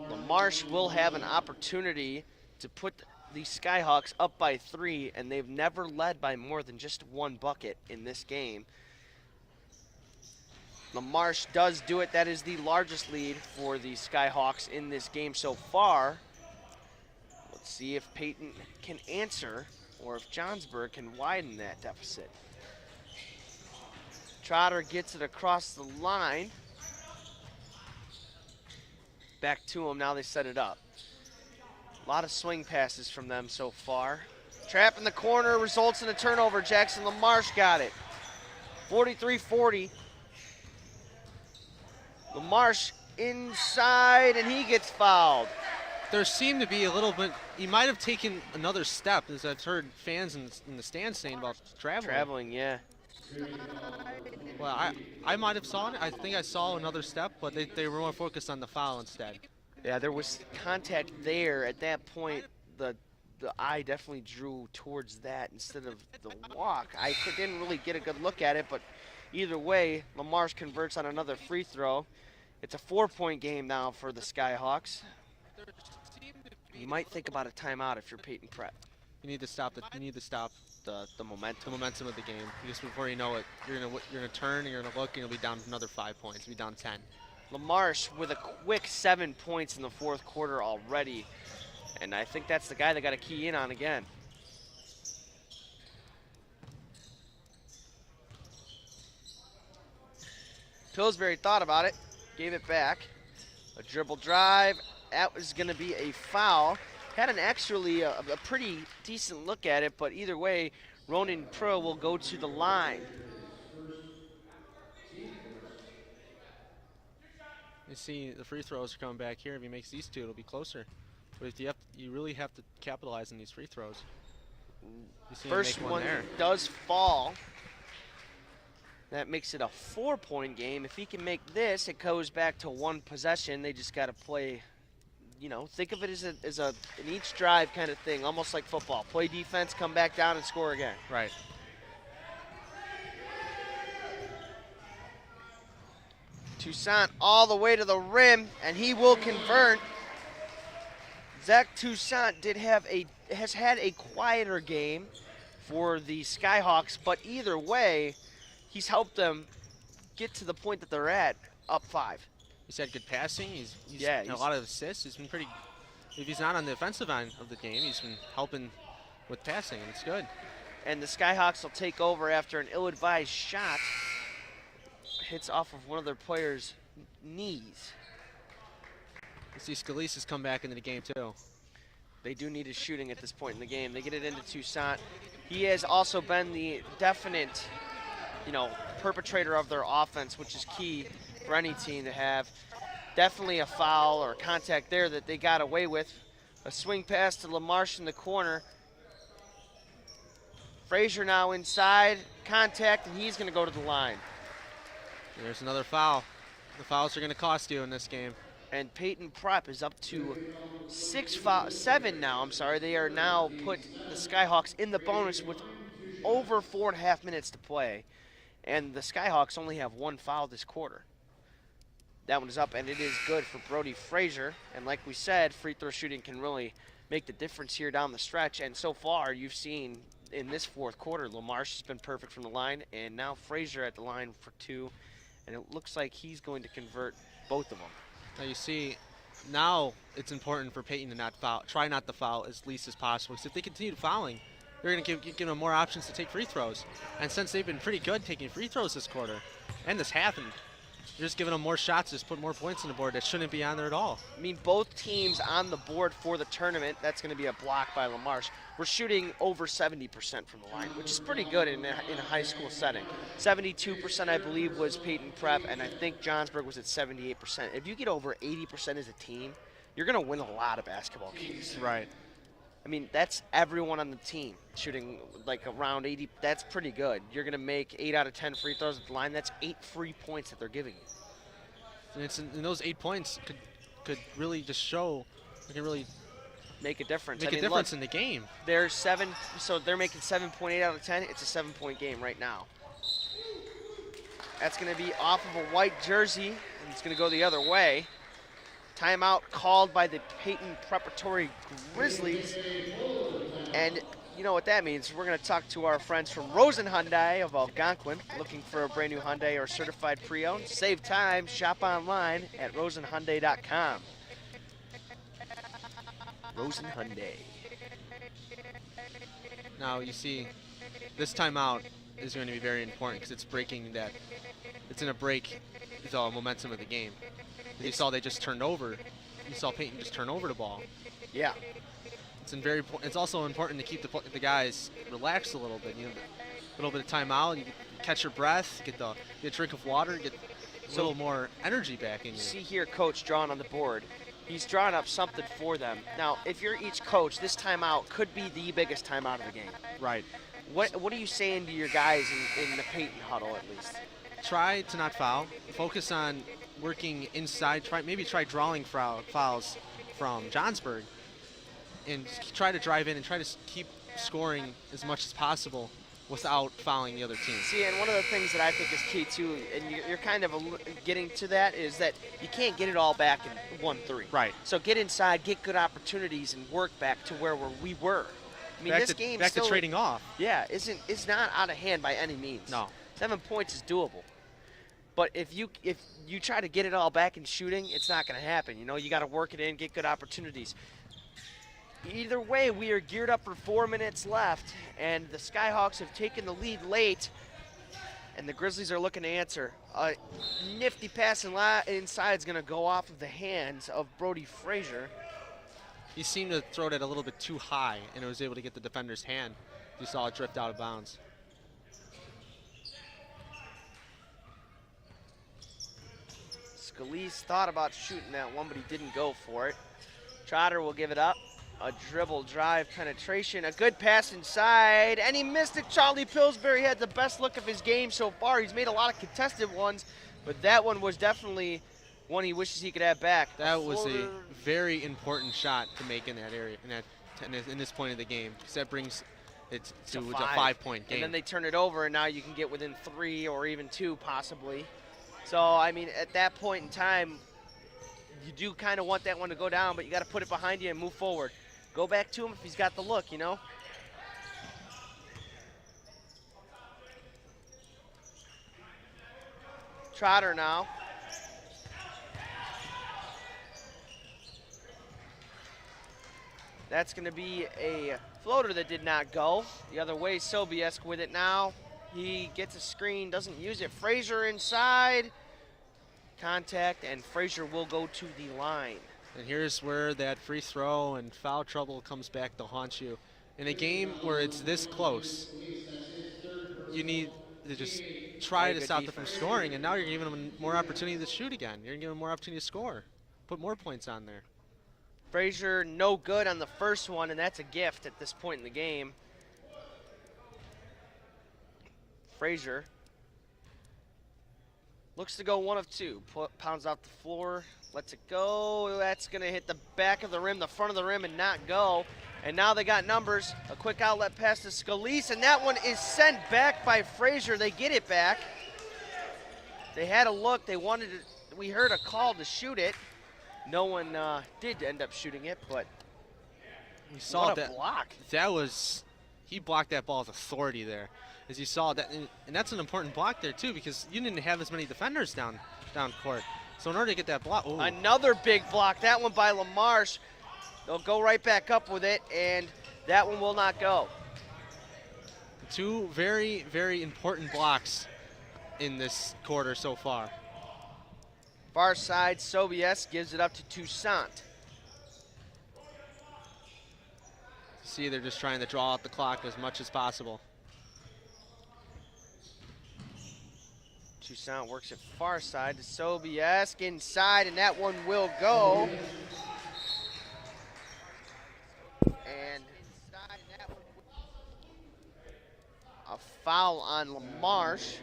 LaMarche will have an opportunity to put the Skyhawks up by 3, and they've never led by more than just 1 bucket in this game. LaMarche does do it. That is the largest lead for the Skyhawks in this game so far. Let's see if Payton can answer or if Johnsburg can widen that deficit. Trotter gets it across the line. Back to him, now they set it up. A lot of swing passes from them so far. Trap in the corner results in a turnover. Jackson LaMarche got it. 43-40. LaMarche inside, and he gets fouled. There seemed to be a little bit, he might have taken another step, as I've heard fans in the stands saying about traveling. Yeah. Well, I might have saw it. I think I saw another step, but they were more focused on the foul instead. Yeah, there was contact there. At that point, the eye definitely drew towards that instead of the walk. I didn't really get a good look at it, but either way, Lamarche converts on another free throw. It's a 4-point game now for the Skyhawks. You might think about a timeout if you're Payton Prep. You need to stop The momentum. the momentum of the game, because before you know it, you're gonna turn, you're gonna look, and you'll be down another 5 points. You'll be down 10. Lamarche with a quick 7 points in the fourth quarter already. And I think that's the guy that got to key in on again. Pillsbury thought about it, gave it back. A dribble drive, that was going to be a foul. Had an actually a pretty decent look at it, but either way, Ronan Pro will go to the line. You see the free throws are coming back here. If he makes these two, it'll be closer. But if you really have to capitalize on these free throws. You see him First make one there. does fall. That makes it a 4-point game. If he can make this, it goes back to one possession. They just got to play, you know, think of it as an each drive kind of thing, almost like football. Play defense, come back down and score again. Right. Toussaint all the way to the rim, and he will convert. Zach Toussaint has had a quieter game for the Skyhawks, but either way, he's helped them get to the point that they're at, up 5. He's had good passing. He's Yeah, had a lot of assists. He's been pretty. If he's not on the offensive end of the game, he's been helping with passing, and it's good. And the Skyhawks will take over after an ill-advised shot hits off of one of their players' knees. You see Scalise has come back into the game too. They do need his shooting at this point in the game. They get it into Toussaint. He has also been the definite, perpetrator of their offense, which is key for any team to have. Definitely a foul or contact there that they got away with. A swing pass to Lamarche in the corner. Frazier now inside, contact, and he's going to go to the line. There's another foul. The fouls are going to cost you in this game. And Payton Prep is up to 7 now. I'm sorry. They are now put the Skyhawks in the bonus with over 4.5 minutes to play. And the Skyhawks only have 1 foul this quarter. That one is up, and it is good for Brody Frazier. And like we said, free throw shooting can really make the difference here down the stretch. And so far, you've seen in this fourth quarter, Lamarche has been perfect from the line, and now Frazier at the line for 2. And it looks like he's going to convert both of them. Now you see, now it's important for Payton to not foul, try not to foul as least as possible. Because if they continue fouling, they're going to give them more options to take free throws. And since they've been pretty good taking free throws this quarter and this half, and you're just giving them more shots, just put more points on the board that shouldn't be on there at all. I mean, both teams on the board for the tournament, that's going to be a block by Lamarche. We're shooting over 70% from the line, which is pretty good in a high school setting. 72%, I believe, was Payton Prep, and I think Johnsburg was at 78%. If you get over 80% as a team, you're going to win a lot of basketball games. Right. I mean, that's everyone on the team shooting like around 80. That's pretty good. You're going to make 8 out of 10 free throws at the line. That's 8 free points that they're giving you. And those 8 points could really just show, they can really make a difference. Make a difference in the game. They're 7, so they're making 7.8 out of 10. It's a 7-point game right now. That's going to be off of a white jersey, and it's going to go the other way. Timeout called by the Payton Preparatory Grizzlies. And you know what that means. We're going to talk to our friends from Rosen Hyundai of Algonquin, looking for a brand new Hyundai or certified pre-owned. Save time, shop online at rosenhyundai.com. Rosen Hyundai. Now you see, this timeout is going to be very important because it's breaking that. It's going to break the momentum of the game. You saw they just turned over. You saw Payton just turn over the ball. Yeah. It's also important to keep the guys relaxed a little bit. You know, a little bit of timeout. You catch your breath. Get a drink of water. Get a little more energy back in you. See here, coach drawn on the board. He's drawn up something for them. Now, if you're each coach, this timeout could be the biggest timeout of the game. Right. What are you saying to your guys in the Payton huddle at least? Try to not foul. Focus on working inside. Maybe try drawing fouls from Johnsburg, and try to drive in and try to keep scoring as much as possible without fouling the other team. See, and one of the things that I think is key too, and you're kind of getting to that, is that you can't get it all back in 1-3. Right. So get inside, get good opportunities, and work back to where we were. I mean, this game back still, to trading off. Yeah, it's not out of hand by any means. No. 7 points is doable. But if you try to get it all back in shooting, it's not going to happen. You know, you got to work it in, get good opportunities. Either way, we are geared up for 4 minutes left, and the Skyhawks have taken the lead late, and the Grizzlies are looking to answer. A nifty pass inside is going to go off of the hands of Brody Frazier. He seemed to throw it a little bit too high, and it was able to get the defender's hand. You saw it drift out of bounds. Scalise thought about shooting that one, but he didn't go for it. Trotter will give it up. A dribble drive penetration, a good pass inside, and he missed it. Charlie Pillsbury had the best look of his game so far. He's made a lot of contested ones, but that one was definitely one he wishes he could have back. That was a very important shot to make in that area, in this point of the game, because that brings it to a 5-point game. And then they turn it over, and now you can get within 3 or even 2 possibly. So, I mean, at that point in time, you do kind of want that one to go down, but you got to put it behind you and move forward. Go back to him if he's got the look, you know. Trotter now. That's going to be a floater that did not go. The other way, Sobiesk with it now. He gets a screen, doesn't use it. Frazier inside. Contact, and Frazier will go to the line. And here's where that free throw and foul trouble comes back to haunt you. In a game where it's this close, you need to just try to stop them from scoring, and now you're giving them more opportunity to shoot again. You're giving them more opportunity to score. Put more points on there. Frazier no good on the first one, and that's a gift at this point in the game. Frazier looks to go 1 of 2. Pounds off the floor, lets it go. That's going to hit the back of the rim, the front of the rim, and not go. And now they got numbers. A quick outlet pass to Scalise, and that one is sent back by Frazier. They get it back. They had a look. They wanted it. We heard a call to shoot it. No one did end up shooting it, but we saw what a that block. That was, he blocked that ball with authority there. As you saw that, and that's an important block there too, because you didn't have as many defenders down court. So in order to get that block, ooh. Another big block. That one by LaMarche. They'll go right back up with it, and that one will not go. 2 very, very important blocks in this quarter so far. Far side, Sobiesk gives it up to Toussaint. See, they're just trying to draw out the clock as much as possible. Toussaint works it far side to Sobiesk inside, and that one will go. And a foul on LaMarche.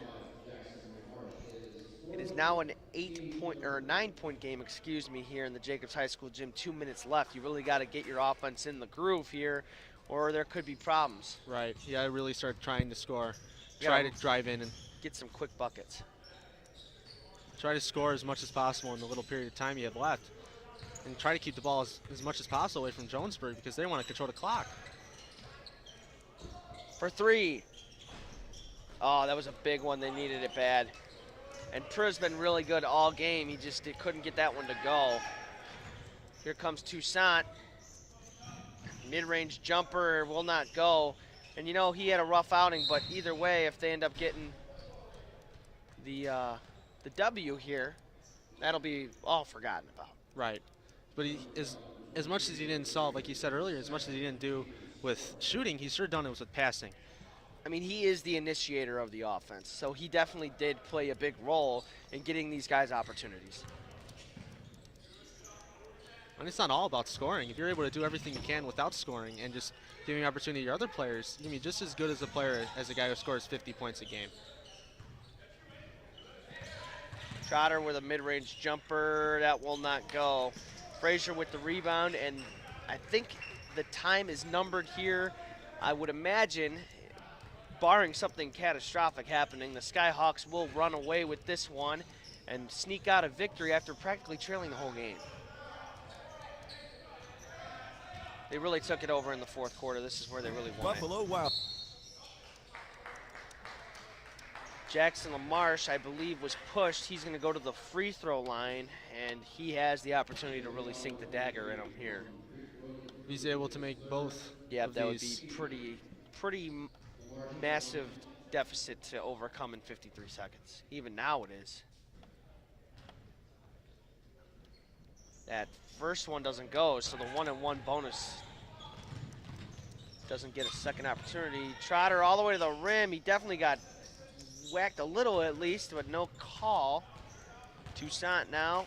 It is now an 9-point game, excuse me, here in the Jacobs High School gym. 2 minutes left. You really got to get your offense in the groove here, or there could be problems. Right. Yeah, really start trying to score. Try to drive in and get some quick buckets. Try to score as much as possible in the little period of time you have left. And try to keep the ball as much as possible away from Johnsburg, because they want to control the clock. For 3. Oh, that was a big one. They needed it bad. And Priv's been really good all game. He just couldn't get that one to go. Here comes Toussaint. Mid-range jumper will not go. And you know, he had a rough outing, but either way, if they end up getting the W here, that'll be all forgotten about. Right. But as much as he didn't solve, like you said earlier, as much as he didn't do with shooting, he's sure done it with passing. I mean, he is the initiator of the offense, so he definitely did play a big role in getting these guys opportunities. And it's not all about scoring. If you're able to do everything you can without scoring and just giving opportunity to other players. You can be just as good as a player as a guy who scores 50 points a game. Trotter with a mid-range jumper. That will not go. Frazier with the rebound, and I think the time is numbered here. I would imagine, barring something catastrophic happening, the Skyhawks will run away with this one and sneak out a victory after practically trailing the whole game. They really took it over in the fourth quarter. This is where they really won Buffalo Wild. Jackson LaMarche, I believe, was pushed. He's going to go to the free throw line, and he has the opportunity to really sink the dagger in him here. He's able to make both. Yeah, of that would these. be pretty massive deficit to overcome in 53 seconds. Even now it is. That first one doesn't go, so the 1-and-1 bonus doesn't get a second opportunity. Trotter all the way to the rim. He definitely got whacked a little at least, but no call. Toussaint now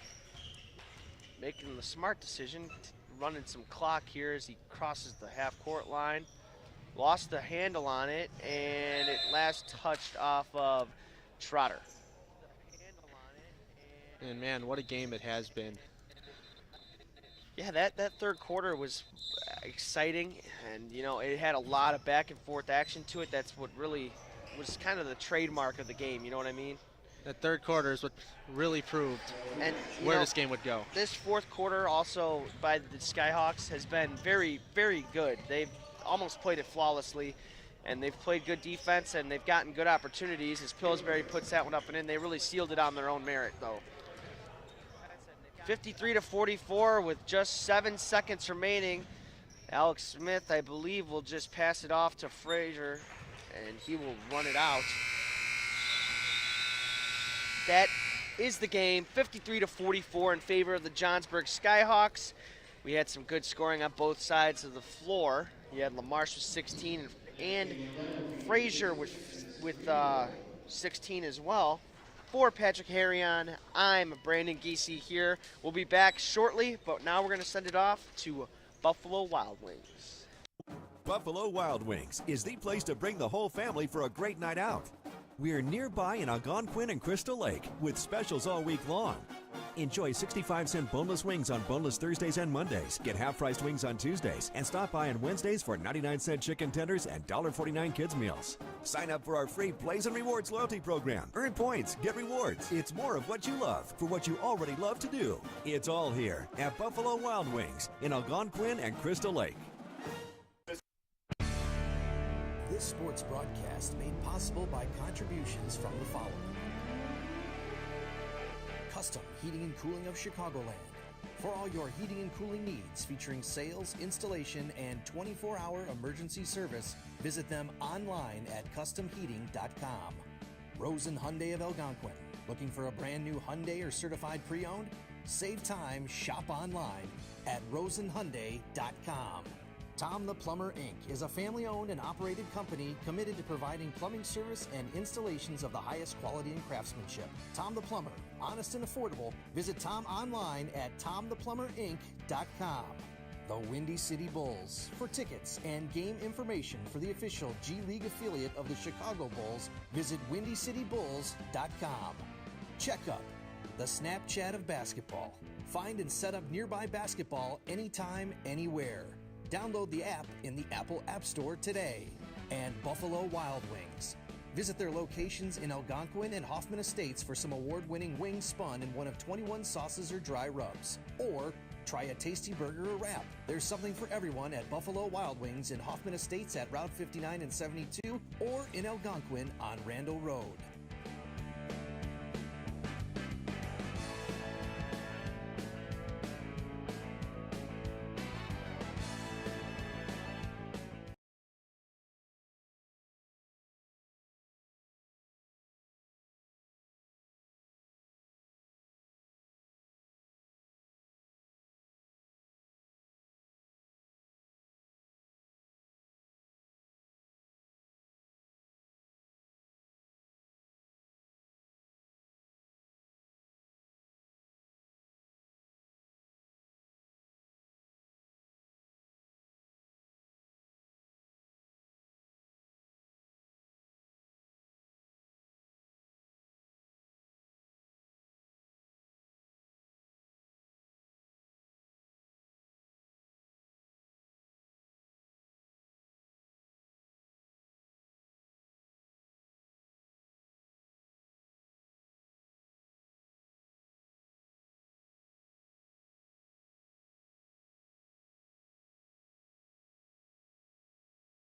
making the smart decision, running some clock here as he crosses the half-court line. Lost the handle on it, and it last touched off of Trotter. And man, what a game it has been. Yeah, that third quarter was exciting, and you know, it had a lot of back and forth action to it. That's what really was kind of the trademark of the game, you know what I mean? That third quarter is what really proved And where this game would go. This fourth quarter also by the Skyhawks has been very, very good. They've almost played it flawlessly, and they've played good defense, and they've gotten good opportunities. As Pillsbury puts that one up and in, they really sealed it on their own merit, though. 53-44 with just 7 seconds remaining. Alex Smith, I believe, will just pass it off to Frazier, and he will run it out. That is the game, 53-44 in favor of the Johnsburg Skyhawks. We had some good scoring on both sides of the floor. You had LaMarche with 16 and Frazier with 16 as well. For Patrick Harrion, I'm Brandon Giese here. We'll be back shortly, but now we're going to send it off to Buffalo Wild Wings. Buffalo Wild Wings is the place to bring the whole family for a great night out. We're nearby in Algonquin and Crystal Lake with specials all week long. Enjoy 65-cent boneless wings on boneless Thursdays and Mondays. Get half-priced wings on Tuesdays. And stop by on Wednesdays for 99-cent chicken tenders and $1.49 kids meals. Sign up for our free Plays and Rewards loyalty program. Earn points, get rewards. It's more of what you love for what you already love to do. It's all here at Buffalo Wild Wings in Algonquin and Crystal Lake. This sports broadcast made possible by contributions from the following. Custom Heating and Cooling of Chicagoland. For all your heating and cooling needs, featuring sales, installation, and 24-hour emergency service, visit them online at customheating.com. Rosen Hyundai of Algonquin. Looking for a brand new Hyundai or certified pre-owned? Save time, shop online at rosenhyundai.com. Tom the Plumber, Inc. is a family-owned and operated company committed to providing plumbing service and installations of the highest quality and craftsmanship. Tom the Plumber, honest and affordable. Visit Tom online at tomtheplumberinc.com. The Windy City Bulls. For tickets and game information for the official G League affiliate of the Chicago Bulls, visit windycitybulls.com. Checkup, the Snapchat of basketball. Find and set up nearby basketball anytime, anywhere. Download the app in the Apple App Store today. And Buffalo Wild Wings. Visit their locations in Algonquin and Hoffman Estates for some award-winning wings spun in one of 21 sauces or dry rubs. Or try a tasty burger or wrap. There's something for everyone at Buffalo Wild Wings in Hoffman Estates at Route 59 and 72 or in Algonquin on Randall Road.